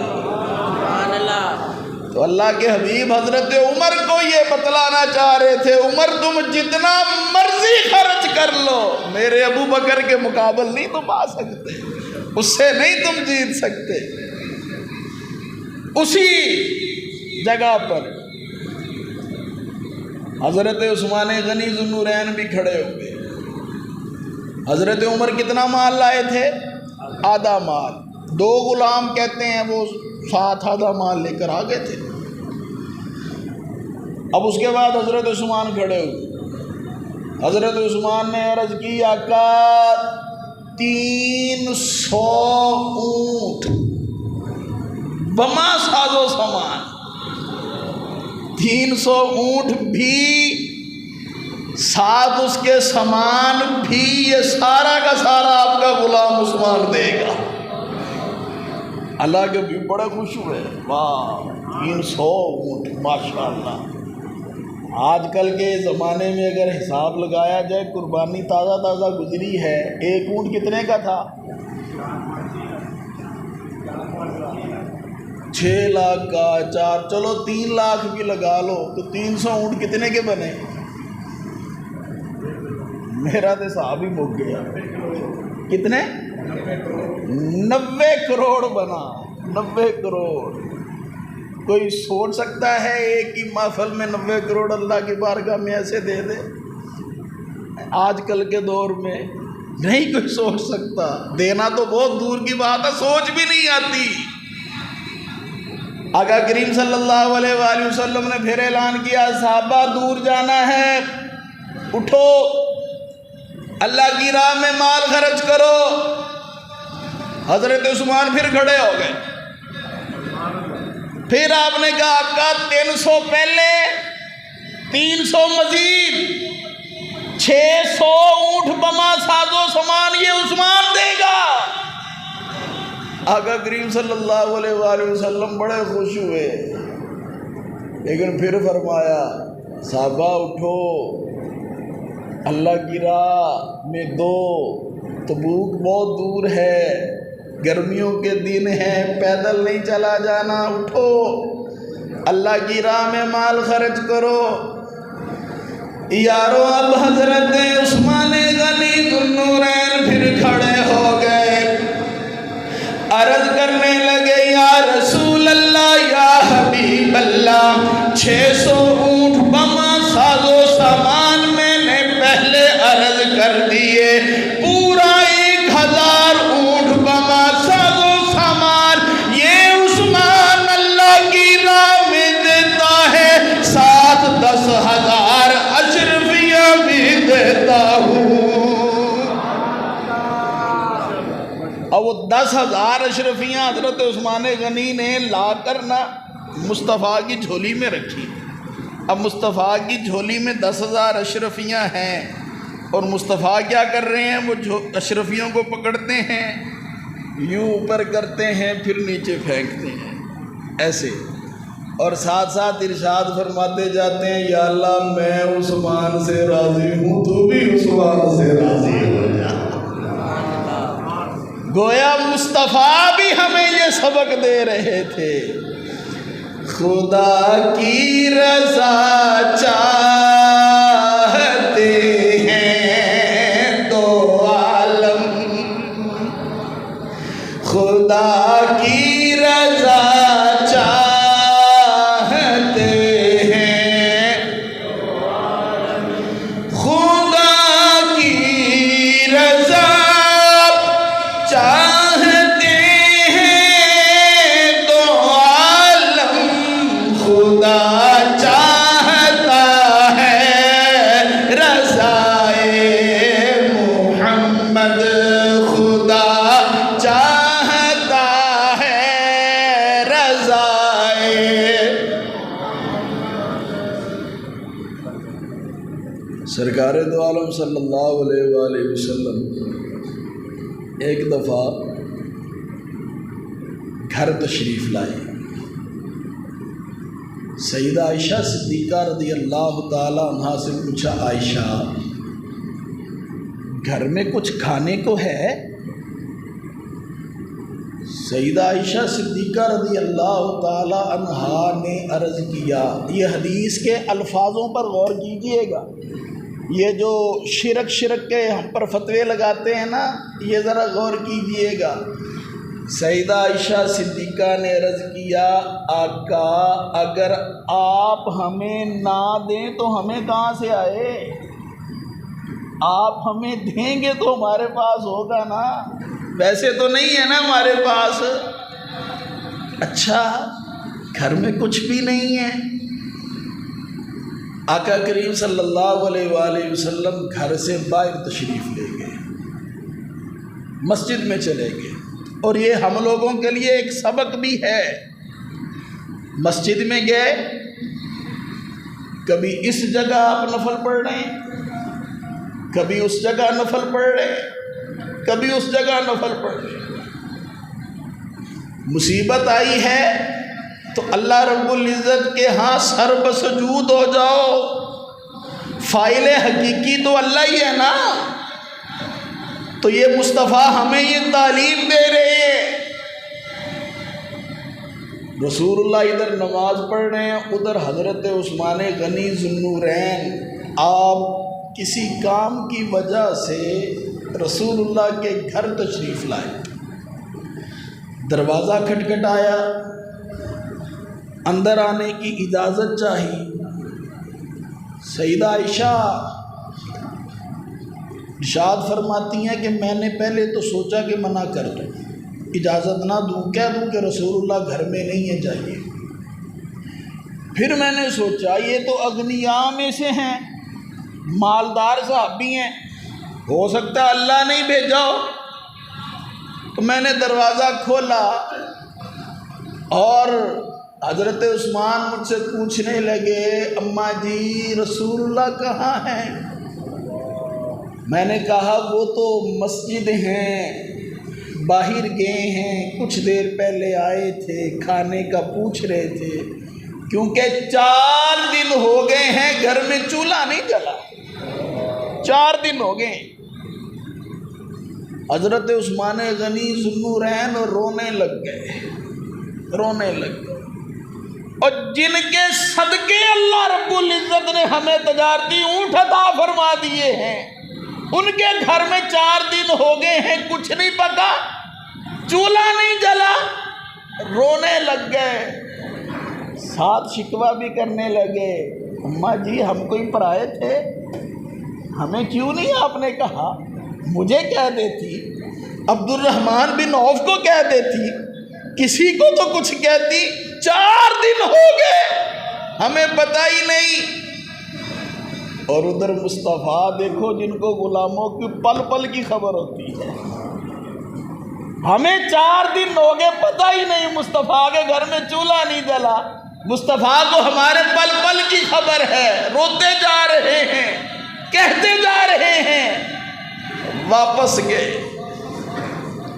تو اللہ کے حبیب حضرت عمر کو یہ بتلانا چاہ رہے تھے عمر تم جتنا مرضی خرچ کر لو، میرے ابو بکر کے مقابل نہیں تم آ سکتے، اس سے نہیں تم جیت سکتے۔ اسی جگہ پر حضرت عثمان غنی ذوالنورین بھی کھڑے ہوئے۔ حضرت عمر کتنا مال لائے تھے؟ آدھا مال، 2 غلام کہتے ہیں وہ ساتھ آدھا مال لے کر آگے تھے۔ اب اس کے بعد حضرت عثمان کھڑے ہوئے، حضرت عثمان نے عرض کی آقا 300 اونٹ بما ساز و سامان، 300 اونٹ بھی، ساتھ اس کے سامان بھی، یہ سارا کا سارا آپ کا غلام عثمان دے گا۔ اللہ کے بھی بڑے خوش ہوئے، واہ 300 اونٹ ماشاءاللہ۔ آج کل کے زمانے میں اگر حساب لگایا جائے، قربانی تازہ تازہ گزری ہے، ایک اونٹ کتنے کا تھا؟ 6 لاکھ کا، 4 چلو 3 لاکھ بھی لگا لو تو 300 اونٹ کتنے کے بنے؟ میرا تو حساب ہی مک گیا، کتنے؟ 90 کروڑ بنا، 90 کروڑ۔ کوئی سوچ سکتا ہے ایک ہی محفل میں 90 کروڑ اللہ کی بارگاہ میں ایسے دے دے؟ آج کل کے دور میں نہیں کوئی سوچ سکتا، دینا تو بہت دور کی بات ہے، سوچ بھی نہیں آتی۔ آقا کریم صلی اللہ علیہ وآلہ وسلم نے پھر اعلان کیا، صحابہ دور جانا ہے، اٹھو اللہ کی راہ میں مال خرچ کرو۔ حضرت عثمان پھر کھڑے ہو گئے، پھر آپ نے کہا آقا 300 پہلے، 300 مزید، 600 اونٹ بما ساز و سامان یہ عثمان دے گا۔ آقا کریم صلی اللہ علیہ وآلہ وسلم بڑے خوش ہوئے، لیکن پھر فرمایا صحابہ اٹھو اللہ کی راہ میں دو، تبوک بہت دور ہے، گرمیوں کے دن ہیں، پیدل نہیں چلا جانا، اٹھو اللہ کی راہ میں مال خرچ کرو۔ یارو اب حضرت عثمان غنی ذوالنورین پھر کھڑے ہو گئے، عرض کرنے لگے یا رسول اللہ یا حبیب اللہ، 600 اونٹ بما ساز و سامان میں نے پہلے عرض کر دیے، پورا 1000 اونٹ بما ساز و سامان یہ عثمان اللہ کی راہ میں دیتا ہے، ساتھ 10,000 اشرفیاں بھی دیتا ہوں۔ اور وہ 10,000 اشرفیاں حضرت عثمان غنی نے لا کر نہ مصطفیٰ کی جھولی میں رکھی۔ اب مصطفیٰ کی جھولی میں 10,000 اشرفیاں ہیں، اور مصطفیٰ کیا کر رہے ہیں؟ وہ اشرفیوں کو پکڑتے ہیں، یوں اوپر کرتے ہیں، پھر نیچے پھینکتے ہیں ایسے، اور ساتھ ساتھ ارشاد فرماتے جاتے ہیں یا اللہ میں عثمان سے راضی ہوں، تو بھی عثمان سے راضی ہو جا۔ گویا مصطفیٰ بھی ہمیں یہ سبق دے رہے تھے، خدا کی رضا چاہتے ہیں دو عالم، خدا کی رضا چاہتے ہیں، خدا کی رضا چاہتے ہیں دو عالم، خدا چاہتا ہے رضائے محمد، خدا چاہتا ہے رضائے۔ سرکار دو عالم صلی اللہ علیہ وآلہ وسلم ایک دفعہ گھر تشریف لائے، سیدہ عائشہ صدیقہ رضی اللہ تعالی عنہا سے پوچھا عائشہ گھر میں کچھ کھانے کو ہے؟ سیدہ عائشہ صدیقہ رضی اللہ تعالی عنہا نے عرض کیا، یہ حدیث کے الفاظوں پر غور کیجئے گا، یہ جو شرک کے ہم پر فتوے لگاتے ہیں نا، یہ ذرا غور کیجئے گا۔ سیدہ عائشہ صدیقہ نے عرض کیا آقا اگر آپ ہمیں نہ دیں تو ہمیں کہاں سے آئے؟ آپ ہمیں دیں گے تو ہمارے پاس ہوگا نا، ویسے تو نہیں ہے نا ہمارے پاس۔ اچھا گھر میں کچھ بھی نہیں ہے؟ آقا کریم صلی اللہ علیہ وآلہ وسلم گھر سے باہر تشریف لے گئے، مسجد میں چلے گئے، اور یہ ہم لوگوں کے لیے ایک سبق بھی ہے مسجد میں گئے، کبھی اس جگہ آپ نفل پڑھ رہے ہیں، کبھی اس جگہ نفل پڑھ رہے ہیں، کبھی اس جگہ نفل پڑھ رہے ہیں۔ مصیبت آئی ہے تو اللہ رب العزت کے ہاں سر بسجود ہو جاؤ، فاعل حقیقی تو اللہ ہی ہے نا۔ تو یہ مصطفیٰ ہمیں یہ تعلیم دے رہے ہیں۔ رسول اللہ ادھر نماز پڑھ رہے ہیں، ادھر حضرت عثمان غنی ذو النورین آپ کسی کام کی وجہ سے رسول اللہ کے گھر تشریف لائے۔ دروازہ کھٹکھٹایا، اندر آنے کی اجازت چاہی۔ سیدہ عائشہ ارشاد فرماتی ہیں کہ میں نے پہلے تو سوچا کہ منع کر دوں، اجازت نہ دوں، کہہ دوں کہ رسول اللہ گھر میں نہیں ہے، جائیے۔ پھر میں نے سوچا یہ تو اغنیاء میں سے ہیں، مالدار صحابی ہیں، ہو سکتا ہے اللہ نہیں بھیجا ہو۔ تو میں نے دروازہ کھولا اور حضرت عثمان مجھ سے پوچھنے لگے، اماں جی رسول اللہ کہاں ہیں؟ میں نے کہا وہ تو مسجد ہیں، باہر گئے ہیں، کچھ دیر پہلے آئے تھے، کھانے کا پوچھ رہے تھے، کیونکہ 4 دن ہو گئے ہیں گھر میں چولہا نہیں جلا، 4 دن ہو گئے۔ حضرت عثمان غنی ذو النورین رونے لگ گئے، رونے لگ گئے۔ اور جن کے صدقے اللہ رب العزت نے ہمیں تجارتی اونٹ عطا فرما دیے ہیں، ان کے گھر میں 4 دن ہو گئے ہیں، کچھ نہیں پکا، چولہا نہیں جلا، رونے لگ گئے، ساتھ شکوہ بھی کرنے لگے، اماں جی ہم کوئی پرائے تھے، ہمیں کیوں نہیں آپ نے کہا، مجھے کہہ دیتی، عبد الرحمن بن عوف کو کہہ دیتی، کسی کو تو کچھ کہتی، 4 دن ہو گئے ہمیں پتہ ہی نہیں۔ اور ادھر مصطفیٰ دیکھو جن کو غلاموں کی پل پل کی خبر ہوتی ہے، ہمیں 4 دن ہو گئے پتہ ہی نہیں، مصطفیٰ کے گھر میں چولہا نہیں جلا، مصطفیٰ کو ہمارے پل پل کی خبر ہے، روتے جا رہے ہیں، کہتے جا رہے ہیں۔ واپس گئے،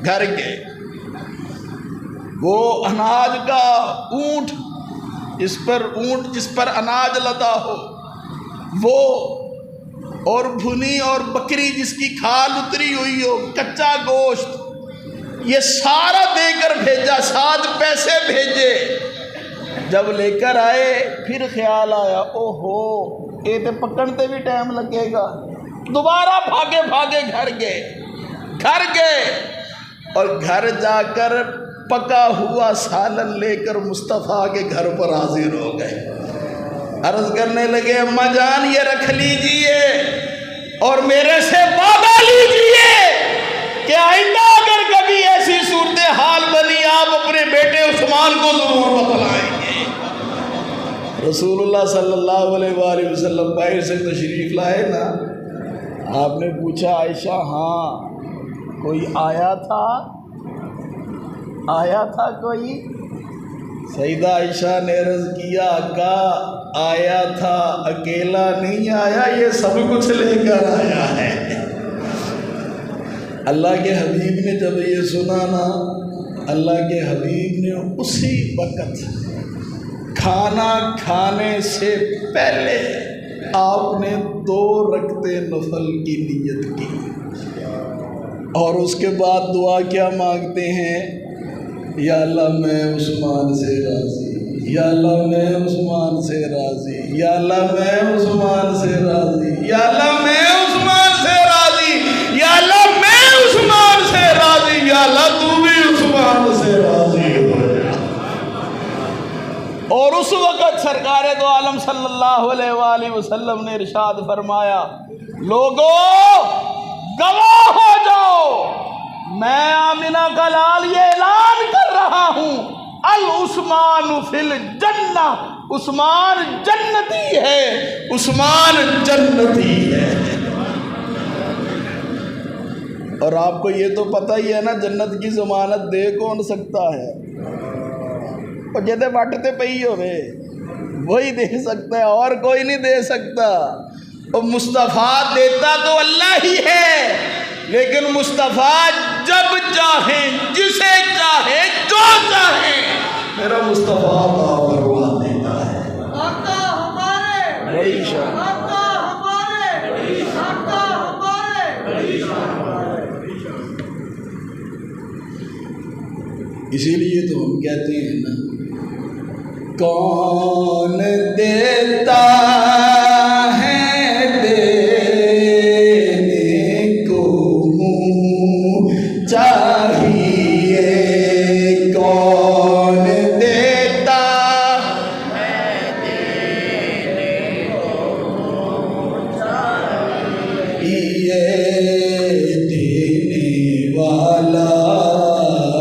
گھر گئے، وہ اناج کا اونٹ جس پر اناج لدا ہو وہ، اور بھنی اور بکری جس کی کھال اتری ہوئی ہو، کچا گوشت، یہ سارا دے کر بھیجا، 7 پیسے بھیجے۔ جب لے کر آئے پھر خیال آیا، اوہو یہ تو پکڑتے بھی ٹائم لگے گا، دوبارہ بھاگے بھاگے گھر گئے اور گھر جا کر پکا ہوا سالن لے کر مصطفیٰ کے گھر پر حاضر ہو گئے۔ عرض کرنے لگے، اماں جان یہ رکھ لیجئے اور میرے سے وعدہ لیجئے کہ آئندہ اگر کبھی ایسی صورتحال بنی آپ اپنے بیٹے عثمان کو ضرور بتلائیں گے۔ رسول اللہ صلی اللہ علیہ وآلہ وسلم باہر سے تشریف لائے نا، آپ نے پوچھا عائشہ ہاں کوئی آیا تھا کوئی؟ سیدہ عائشہ نے عرض کیا، آقا آیا تھا، اکیلا نہیں آیا، یہ سب کچھ لے کر آیا ہے۔ اللہ کے حبیب نے جب یہ سنا نا، اللہ کے حبیب نے اسی وقت کھانا کھانے سے پہلے آپ نے 2 رکعتیں نفل کی نیت کی، اور اس کے بعد دعا کیا مانگتے ہیں، یا اللہ میں عثمان سے راضی، یا اللہ میں عثمان سے راضی، یا اللہ میں عثمان سے راضی، یا اللہ میں عثمان سے راضی، یا اللہ میں عثمان سے راضی، یا اللہ تو بھی عثمان سے راضی ہو۔ اور اس وقت سرکار دو عالم صلی اللہ علیہ وآلہ وسلم نے ارشاد فرمایا، لوگو گواہ ہو جاؤ، میں آمنہ کا لال یہ اعلان کر رہا ہوں، العثمان فی الجنہ، عثمان جنتی ہے، عثمان جنتی ہے۔ اور آپ کو یہ تو پتہ ہی ہے نا، جنت کی ضمانت دے کون سکتا ہے؟ اور جدے بٹتے پئی ہوئے وہی دے سکتا ہے، اور کوئی نہیں دے سکتا۔ اور مصطفیٰ دیتا تو اللہ ہی ہے، لیکن مصطفیٰ جب چاہیں، جسے چاہے، جو چاہے، میرا مصطفیٰ عطا فرما دیتا ہے۔ آقا ہمارے، بڑی شان، آقا ہمارے، بڑی شان، آقا ہمارے، بڑی شان۔ اسی لیے تو ہم کہتے ہیں نا، کون دیتا ہے دینے کو منہ چاہیے، کون دیتا ہے دینے کو چاہیے، دینے والا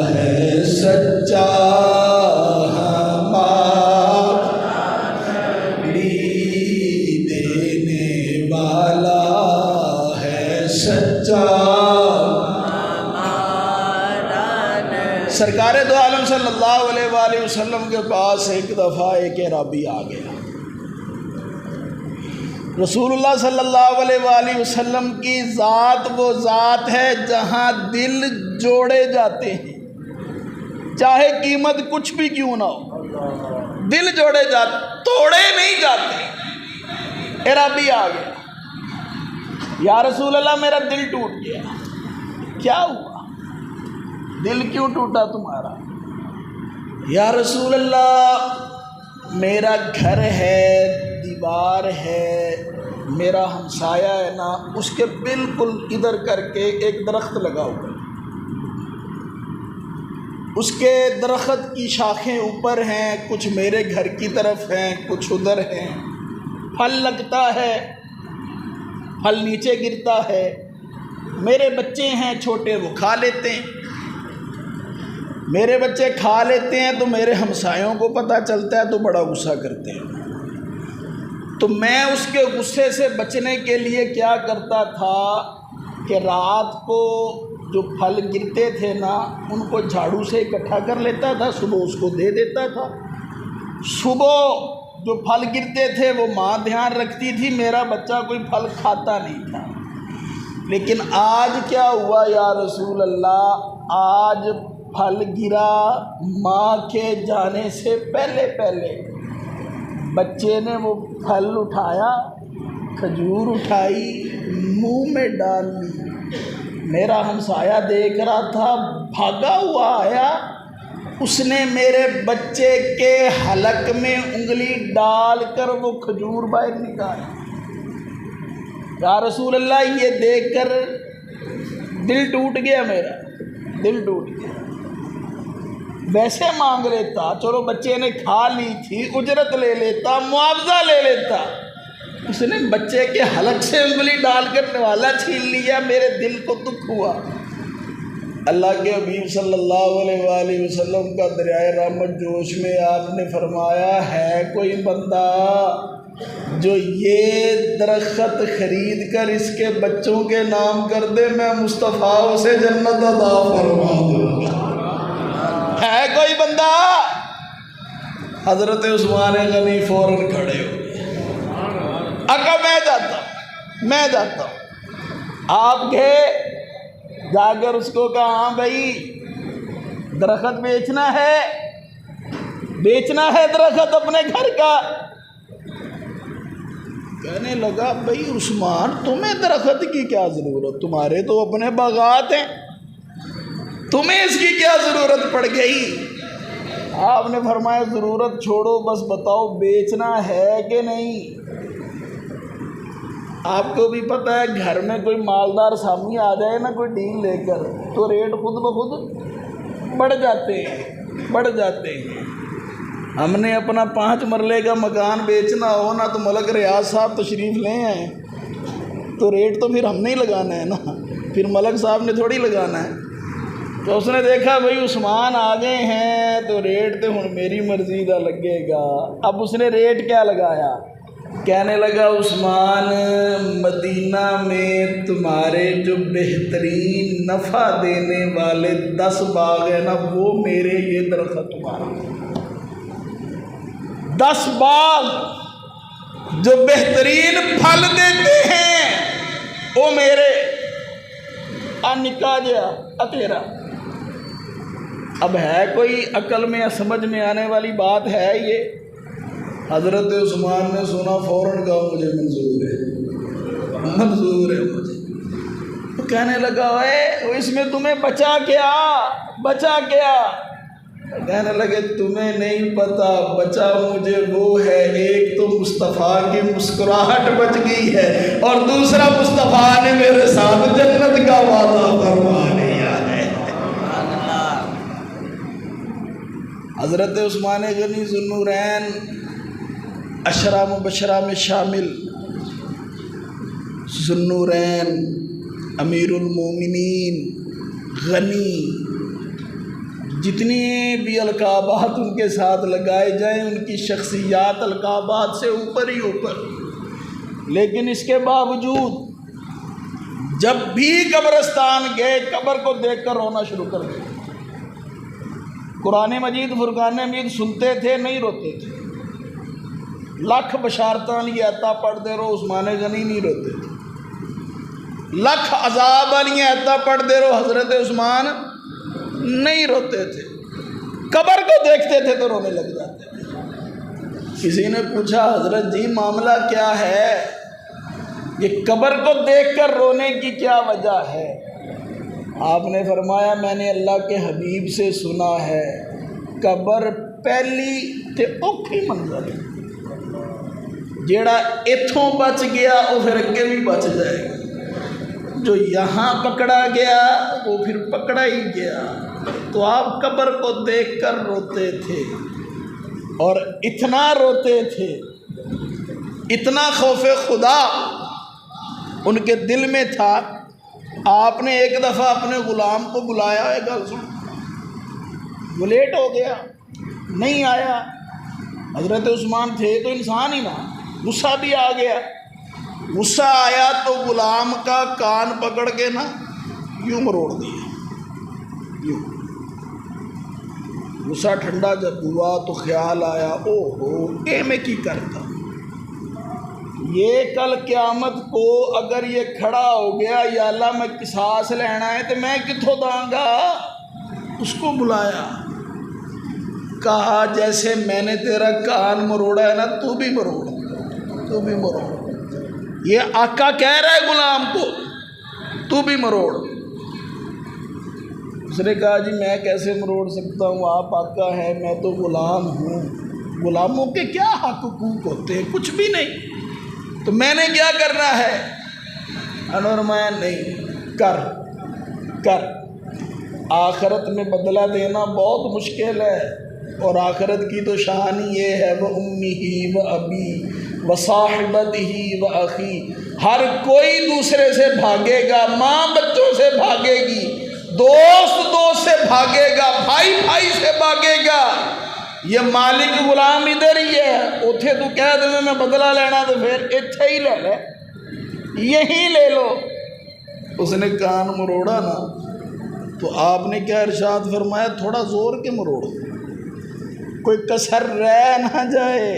ہے سچا سرکار دو عالم صلی اللہ علیہ وآلہ وسلم کے پاس ایک دفعہ ایک اعرابی آ گیا۔ رسول اللہ صلی اللہ علیہ وآلہ وسلم کی ذات وہ ذات ہے جہاں دل جوڑے جاتے ہیں، چاہے قیمت کچھ بھی کیوں نہ ہو، دل جوڑے جاتے، توڑے نہیں جاتے۔ اعرابی آ گیا، یا رسول اللہ میرا دل ٹوٹ گیا۔ کیا ہوا؟ دل کیوں ٹوٹا تمہارا؟ یا رسول اللہ میرا گھر ہے، دیوار ہے، میرا ہمسایہ ہے نا، اس کے بالکل ادھر کر کے ایک درخت لگا ہوا، اس کے درخت کی شاخیں اوپر ہیں، کچھ میرے گھر کی طرف ہیں، کچھ ادھر ہیں، پھل لگتا ہے، پھل نیچے گرتا ہے، میرے بچے ہیں چھوٹے وہ کھا لیتے ہیں، میرے بچے کھا لیتے ہیں تو میرے ہمسایوں کو پتہ چلتا ہے تو بڑا غصہ کرتے ہیں۔ تو میں اس کے غصے سے بچنے کے لیے کیا کرتا تھا کہ رات کو جو پھل گرتے تھے نا ان کو جھاڑو سے اکٹھا کر لیتا تھا، صبح اس کو دے دیتا تھا۔ صبح جو پھل گرتے تھے وہ ماں دھیان رکھتی تھی، میرا بچہ کوئی پھل کھاتا نہیں تھا۔ لیکن آج کیا ہوا یا رسول اللہ، آج پھل گرا، ماں کے جانے سے پہلے بچے نے وہ پھل اٹھایا، کھجور اٹھائی، منہ میں ڈال لی۔ میرا ہمسایہ دیکھ رہا تھا، بھاگا ہوا آیا، اس نے میرے بچے کے حلق میں انگلی ڈال کر وہ کھجور باہر نکالا۔ یا رسول اللہ یہ دیکھ کر دل ٹوٹ گیا، میرا دل ٹوٹ گیا۔ ویسے مانگ لیتا، چلو بچے نے کھا لی تھی، اجرت لے لیتا، معاوضہ لے لیتا، اس نے بچے کے حلق سے انگلی ڈال کر نوالا چھین لیا، میرے دل کو دکھ ہوا۔ اللہ کے حبیب صلی اللہ علیہ وآلہ وسلم کا دریائے رحمت جوش میں آپ نے فرمایا، ہے کوئی بندہ جو یہ درخت خرید کر اس کے بچوں کے نام کر دے، میں مصطفیٰ اسے جنت عطا فرما دوں گا؟ ہے کوئی بندہ؟ حضرت عثمان غنی فوراً کھڑے ہو گئے، آقا میں جاتا ہوں۔ آپ گئے، جا کر اس کو کہا، ہاں بھائی درخت بیچنا ہے درخت اپنے گھر کا۔ کہنے لگا، بھائی عثمان تمہیں درخت کی کیا ضرورت، تمہارے تو اپنے باغات ہیں، تمہیں اس کی کیا ضرورت پڑ گئی؟ آپ نے فرمایا، ضرورت چھوڑو، بس بتاؤ بیچنا ہے کہ نہیں؟ آپ کو بھی پتہ ہے گھر میں کوئی مالدار سامنے آ جائے نا کوئی ڈیل لے کر تو ریٹ خود بخود بڑھ جاتے ہیں۔ ہم نے اپنا 5 مرلے کا مکان بیچنا ہو نا تو ملک ریاض صاحب تشریف لے آئیں تو ریٹ تو پھر ہم نے ہی لگانا ہے نا، پھر ملک صاحب نے تھوڑی لگانا ہے۔ تو اس نے دیکھا بھائی عثمان آ گئے ہیں تو ریٹ تو ہن میری مرضی کا لگے گا۔ اب اس نے ریٹ کیا لگایا؟ کہنے لگا، عثمان مدینہ میں تمہارے جو بہترین نفع دینے والے 10 باغ ہیں نا وہ میرے، یہ درخت تمہارا۔ 10 باغ جو بہترین پھل دیتے ہیں وہ میرے نکاح جا تیرا۔ اب ہے کوئی عقل میں سمجھ میں آنے والی بات ہے یہ؟ حضرت عثمان نے سنا فوراً کہا مجھے منظور ہے مجھے۔ تو کہنے لگا اے اس میں تمہیں بچا کیا؟ کہنے لگے تمہیں نہیں پتا بچا مجھے وہ ہے، ایک تو مصطفیٰ کی مسکراہٹ بچ گئی ہے اور دوسرا مصطفیٰ نے میرے ساتھ جنت کا وعدہ فرما لیا ہے۔ حضرت عثمان غنی ذو النورین 10 مبشرہ میں شامل، ذو النورین، امیر المومنین، غنی، جتنی بھی القابات ان کے ساتھ لگائے جائیں ان کی شخصیات القابات سے اوپر ہی اوپر، لیکن اس کے باوجود جب بھی قبرستان گئے قبر کو دیکھ کر رونا شروع کر دیا۔ قرآن مجید فرقان حمید سنتے تھے، نہیں روتے تھے۔ لکھ بشارتاں والی آیتاں پڑھتے رہو، عثمان غنی نہیں روتے تھے۔ لکھ عذاب والی آیتاں پڑھتے رہو، حضرت عثمان نہیں روتے تھے۔ قبر کو دیکھتے تھے تو رونے لگ جاتے تھے۔ کسی نے پوچھا حضرت جی معاملہ کیا ہے؟ یہ قبر کو دیکھ کر رونے کی کیا وجہ ہے؟ آپ نے فرمایا میں نے اللہ کے حبیب سے سنا ہے قبر پہلی تے اوکھی منظر ہے، جیڑا اتھوں بچ گیا وہ پھر اگے بھی بچ جائے گا، جو یہاں پکڑا گیا وہ پھر پکڑا ہی گیا۔ تو آپ قبر کو دیکھ کر روتے تھے اور اتنا روتے تھے، اتنا خوف خدا ان کے دل میں تھا۔ آپ نے ایک دفعہ اپنے غلام کو بلایا، ایک گل سن، وہ لیٹ ہو گیا نہیں آیا۔ حضرت عثمان تھے تو انسان ہی نا، غصہ بھی آ گیا۔ غصہ آیا تو غلام کا کان پکڑ کے نا یوں مروڑ دیا، یوں۔ غصہ ٹھنڈا جب ہوا تو خیال آیا او ہو اے میں کی کرتا، یہ کل قیامت کو اگر یہ کھڑا ہو گیا یا اللہ میں قصاص لینا ہے تو میں کتوں داں گا؟ اس کو بلایا، کہا جیسے میں نے تیرا کان مروڑا ہے نا تو بھی مروڑ، تو بھی مروڑ۔ یہ آقا کہہ رہا ہے غلام کو تو بھی مروڑ۔ اس نے کہا جی میں کیسے مروڑ سکتا ہوں، آپ آقا ہیں میں تو غلام ہوں، غلاموں کے کیا حق حقوق ہوتے ہیں؟ کچھ بھی نہیں، تو میں نے کیا کرنا ہے؟ انور میں نہیں، کر آخرت میں بدلہ دینا بہت مشکل ہے، اور آخرت کی تو شان ہی یہ ہے وہ امی ہی و ابی و صاحبت ہی و اخی، ہر کوئی دوسرے سے بھاگے گا، ماں بچوں سے بھاگے گی، دوست سے بھاگے گا، بھائی سے بھاگے گا۔ یہ مالک غلام ادھر ہی ہے، اتھے تو کہہ دے میں بدلہ لینا تو پھر اتھے ہی لے لے، یہی لے لو۔ اس نے کان مروڑا نا تو آپ نے کیا ارشاد فرمایا؟ تھوڑا زور کے مروڑ، کوئی کسر رہ نہ جائے۔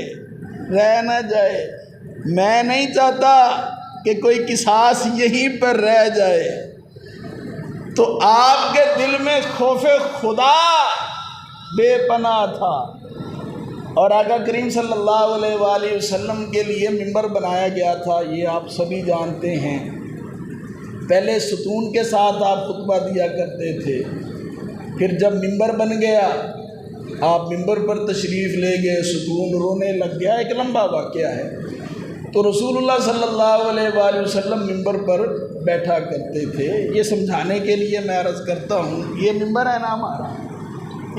میں نہیں چاہتا کہ کوئی قصاص یہیں پر رہ جائے۔ تو آپ کے دل میں خوف خدا بے پناہ تھا، اور آقا کریم صلی اللہ علیہ وآلہ وسلم کے لیے ممبر بنایا گیا تھا، یہ آپ سبھی جانتے ہیں۔ پہلے ستون کے ساتھ آپ خطبہ دیا کرتے تھے، پھر جب ممبر بن گیا آپ ممبر پر تشریف لے گئے، ستون رونے لگ گیا، ایک لمبا واقعہ ہے۔ تو رسول اللہ صلی اللہ علیہ وآلہ وسلم ممبر پر بیٹھا کرتے تھے۔ یہ سمجھانے کے لیے میں عرض کرتا ہوں، یہ ممبر ہے نا ہمارا،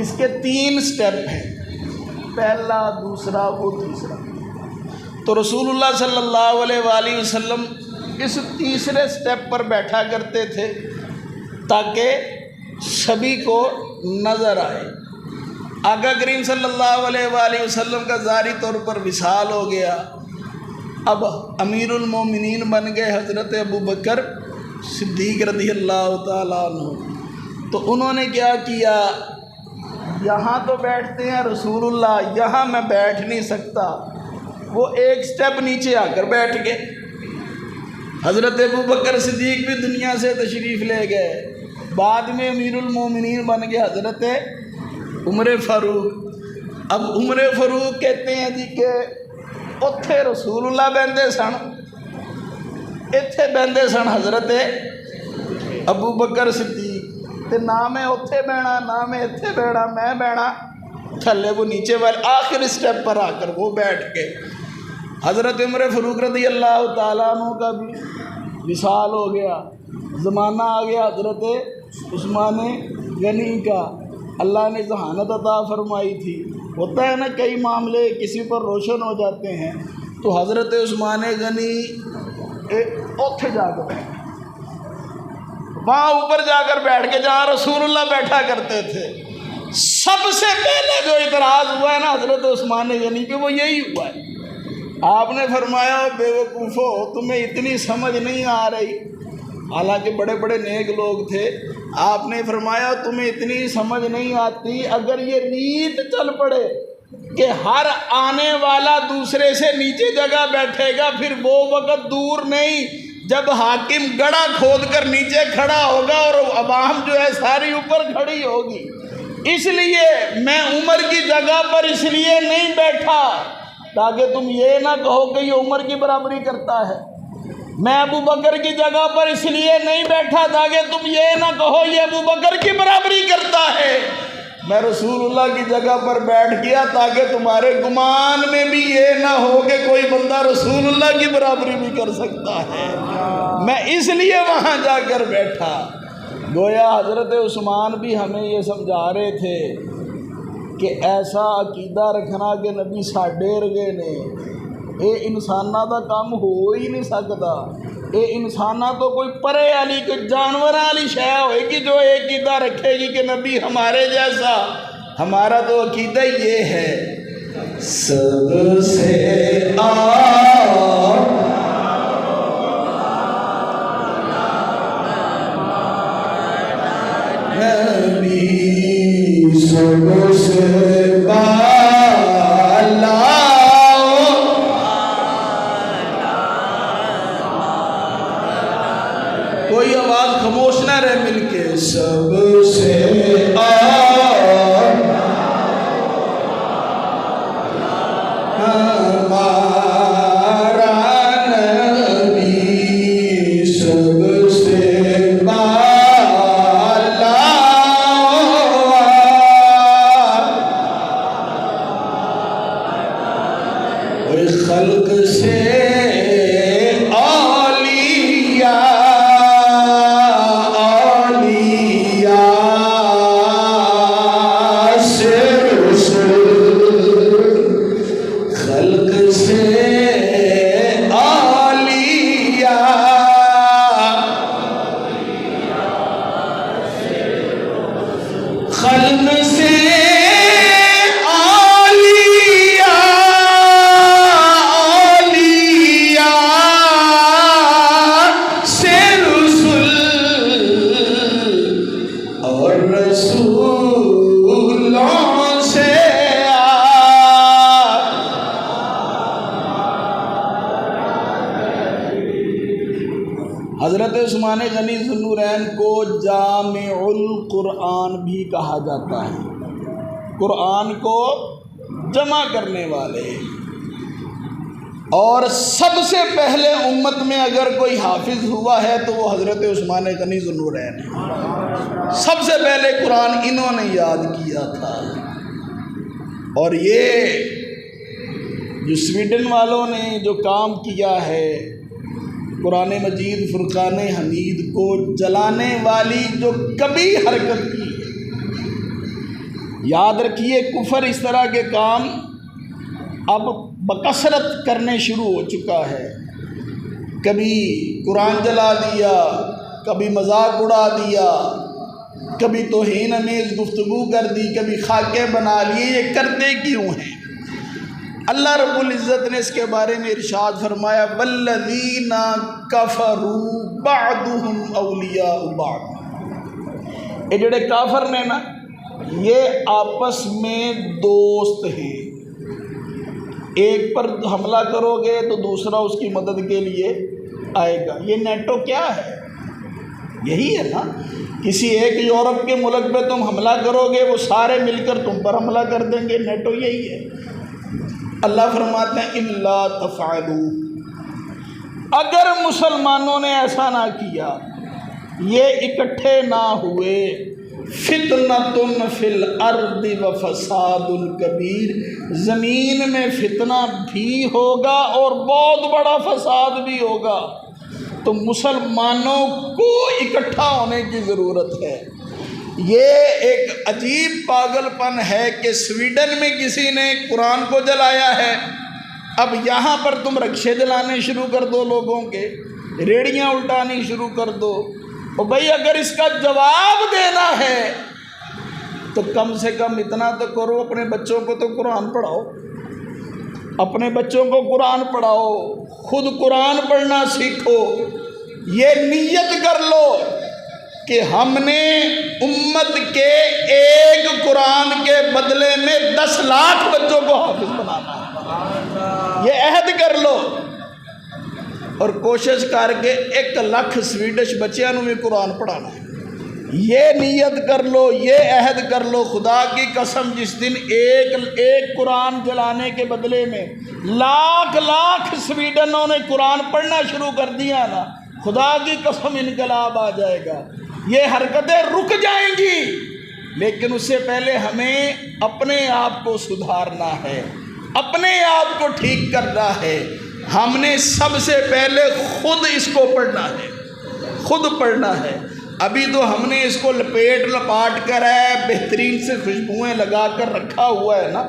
اس کے 3 سٹیپ ہیں، پہلا، دوسرا، وہ تیسرا۔ تو رسول اللہ صلی اللہ علیہ وآلہ وسلم اس تیسرے سٹیپ پر بیٹھا کرتے تھے تاکہ سبھی کو نظر آئے۔ آقا کریم صلی اللہ علیہ وآلہ وسلم کا ظاہری طور پر وصال ہو گیا، اب امیر المومنین بن گئے حضرت ابو بکر صدیق رضی اللہ تعالیٰ عنہ۔ تو انہوں نے کیا کیا، یہاں تو بیٹھتے ہیں رسول اللہ، یہاں میں بیٹھ نہیں سکتا۔ وہ ایک سٹیپ نیچے آ کر بیٹھ گئے۔ حضرت ابوبکر صدیق بھی دنیا سے تشریف لے گئے، بعد میں امیر المومنین بن گئے حضرت عمر فاروق۔ اب عمر فاروق کہتے ہیں جی کہ اتھے رسول اللہ بہندے سن، اتھے بہندے سن حضرت ابوبکر صدیق، تے نہ میں اتھے بہنا نہ میں اتھے بہنا، میں بہنا تھلے، وہ نیچے والے آخر سٹیپ پر آ کر وہ بیٹھ کے۔ حضرت عمر فاروق رضی اللہ تعالیٰ عنہ کا بھی وصال ہو گیا، زمانہ آ گیا حضرت عثمان غنی کا، اللہ نے ذہانت عطا فرمائی تھی۔ ہوتا ہے نا کئی معاملے کسی پر روشن ہو جاتے ہیں، تو حضرت عثمان غنی اوتھے جا کر بیٹھ، وہاں اوپر جا کر بیٹھ کے جہاں رسول اللہ بیٹھا کرتے تھے۔ سب سے پہلے جو اعتراض ہوا ہے نا حضرت عثمان غنی پہ، وہ یہی ہوا ہے۔ آپ نے فرمایا بے وقوفو، تمہیں اتنی سمجھ نہیں آ رہی، حالانکہ بڑے بڑے نیک لوگ تھے۔ آپ نے فرمایا تمہیں اتنی سمجھ نہیں آتی، اگر یہ ریت چل پڑے کہ ہر آنے والا دوسرے سے نیچے جگہ بیٹھے گا، پھر وہ وقت دور نہیں جب حاکم گڑھا کھود کر نیچے کھڑا ہوگا اور عوام جو ہے ساری اوپر کھڑی ہوگی۔ اس لیے میں عمر کی جگہ پر اس لیے نہیں بیٹھا تاکہ تم یہ نہ کہو کہ یہ عمر کی برابری کرتا ہے، میں ابو بکر کی جگہ پر اس لیے نہیں بیٹھا تاکہ تم یہ نہ کہو یہ ابو بکر کی برابری کرتا ہے، میں رسول اللہ کی جگہ پر بیٹھ گیا تاکہ تمہارے گمان میں بھی یہ نہ ہو کہ کوئی بندہ رسول اللہ کی برابری بھی کر سکتا ہے، میں اس لیے وہاں جا کر بیٹھا۔ گویا حضرت عثمان بھی ہمیں یہ سمجھا رہے تھے کہ ایسا عقیدہ رکھنا کہ نبی ساڈے ورگے نے، اے انساناں دا کام ہو ہی نہیں سکتا۔ اے انساناں تو کوئی پرے والی کوئی جانور والی شے ہوئے گی جو ایک عقیدہ رکھے گی کہ نبی ہمارے جیسا۔ ہمارا تو عقیدہ یہ ہے سب سے نبی سب سے بالا، کوئی آواز خاموش نہ رہے، مل کے سب سے خلق سے اولیاء، اولیاء سے رسول، خلق سے اولیاء، خلق سے حضرت عثمان غنی ذو النورین کو جامع القرآن بھی کہا جاتا ہے، قرآن کو جمع کرنے والے۔ اور سب سے پہلے امت میں اگر کوئی حافظ ہوا ہے تو وہ حضرت عثمان غنی ذو النورین ہے۔ سب سے پہلے قرآن انہوں نے یاد کیا تھا، اور یہ جو سویڈن والوں نے جو کام کیا ہے، قرآن مجید فرقان حمید کو جلانے والی جو کبھی حرکت کی ہے، یاد رکھیے کفر اس طرح کے کام اب بکثرت کرنے شروع ہو چکا ہے۔ کبھی قرآن جلا دیا، کبھی مذاق اڑا دیا، کبھی توہین امیز گفتگو کر دی، کبھی خاکے بنا لیے۔ یہ کرتے کیوں ہیں؟ اللہ رب العزت نے اس کے بارے میں ارشاد فرمایا والذین کفروا بعضهم اولیاء بعض، یہ جڑے کافر نے نا یہ آپس میں دوست ہیں، ایک پر حملہ کرو گے تو دوسرا اس کی مدد کے لیے آئے گا۔ یہ نیٹو کیا ہے؟ یہی ہے نا، کسی ایک یورپ کے ملک پہ تم حملہ کرو گے وہ سارے مل کر تم پر حملہ کر دیں گے، نیٹو یہی ہے۔ اللہ فرماتے ہیں الا تفعلوا، اگر مسلمانوں نے ایسا نہ کیا، یہ اکٹھے نہ ہوئے، فتنۃ فی الارض وفساد کبیر، زمین میں فتنہ بھی ہوگا اور بہت بڑا فساد بھی ہوگا۔ تو مسلمانوں کو اکٹھا ہونے کی ضرورت ہے۔ یہ ایک عجیب پاگل پن ہے کہ سویڈن میں کسی نے قرآن کو جلایا ہے، اب یہاں پر تم رکشے جلانے شروع کر دو، لوگوں کے ریڑیاں الٹانی شروع کر دو۔ اور بھائی اگر اس کا جواب دینا ہے تو کم سے کم اتنا تو کرو، اپنے بچوں کو تو قرآن پڑھاؤ، اپنے بچوں کو قرآن پڑھاؤ، خود قرآن پڑھنا سیکھو۔ یہ نیت کر لو کہ ہم نے امت کے ایک قرآن کے بدلے میں 10 لاکھ بچوں کو حافظ بنانا ہے، یہ عہد کر لو، اور کوشش کر کے 1 لاکھ سویڈش بچیاں بھی قرآن پڑھانا ہے۔ یہ نیت کر لو، یہ عہد کر لو، خدا کی قسم جس دن ایک قرآن جلانے کے بدلے میں لاکھ سویڈنوں نے قرآن پڑھنا شروع کر دیا نا، خدا کی قسم انقلاب آ جائے گا، یہ حرکتیں رک جائیں گی۔ لیکن اس سے پہلے ہمیں اپنے آپ کو سدھارنا ہے، اپنے آپ کو ٹھیک کرنا ہے۔ ہم نے سب سے پہلے خود اس کو پڑھنا ہے، خود پڑھنا ہے۔ ابھی تو ہم نے اس کو لپاٹ کر ہے، بہترین سے خوشبوئیں لگا کر رکھا ہوا ہے نا،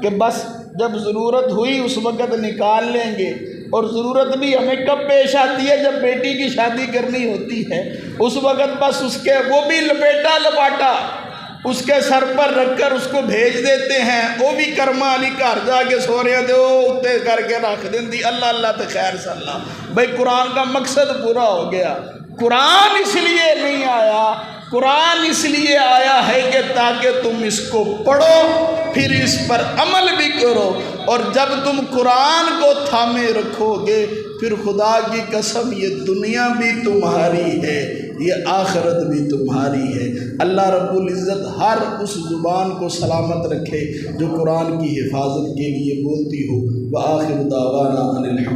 کہ بس جب ضرورت ہوئی اس وقت نکال لیں گے۔ اور ضرورت بھی ہمیں کب پیش آتی ہے؟ جب بیٹی کی شادی کرنی ہوتی ہے، اس وقت بس اس کے وہ بھی لپاٹا اس کے سر پر رکھ کر اس کو بھیج دیتے ہیں، وہ بھی کرما علی گھر جا کے سورے دو اتنے کر کے رکھ دیں، اللہ اللہ تو خیر صلی اللہ۔ بھائی قرآن کا مقصد پورا ہو گیا۔ قرآن اس لیے نہیں آیا، قرآن اس لیے آیا ہے کہ تاکہ تم اس کو پڑھو، پھر اس پر عمل بھی کرو، اور جب تم قرآن کو تھامے رکھو گے پھر خدا کی قسم یہ دنیا بھی تمہاری ہے، یہ آخرت بھی تمہاری ہے۔ اللہ رب العزت ہر اس زبان کو سلامت رکھے جو قرآن کی حفاظت کے لیے بولتی ہو۔ وآخر دعوانا ان الحمد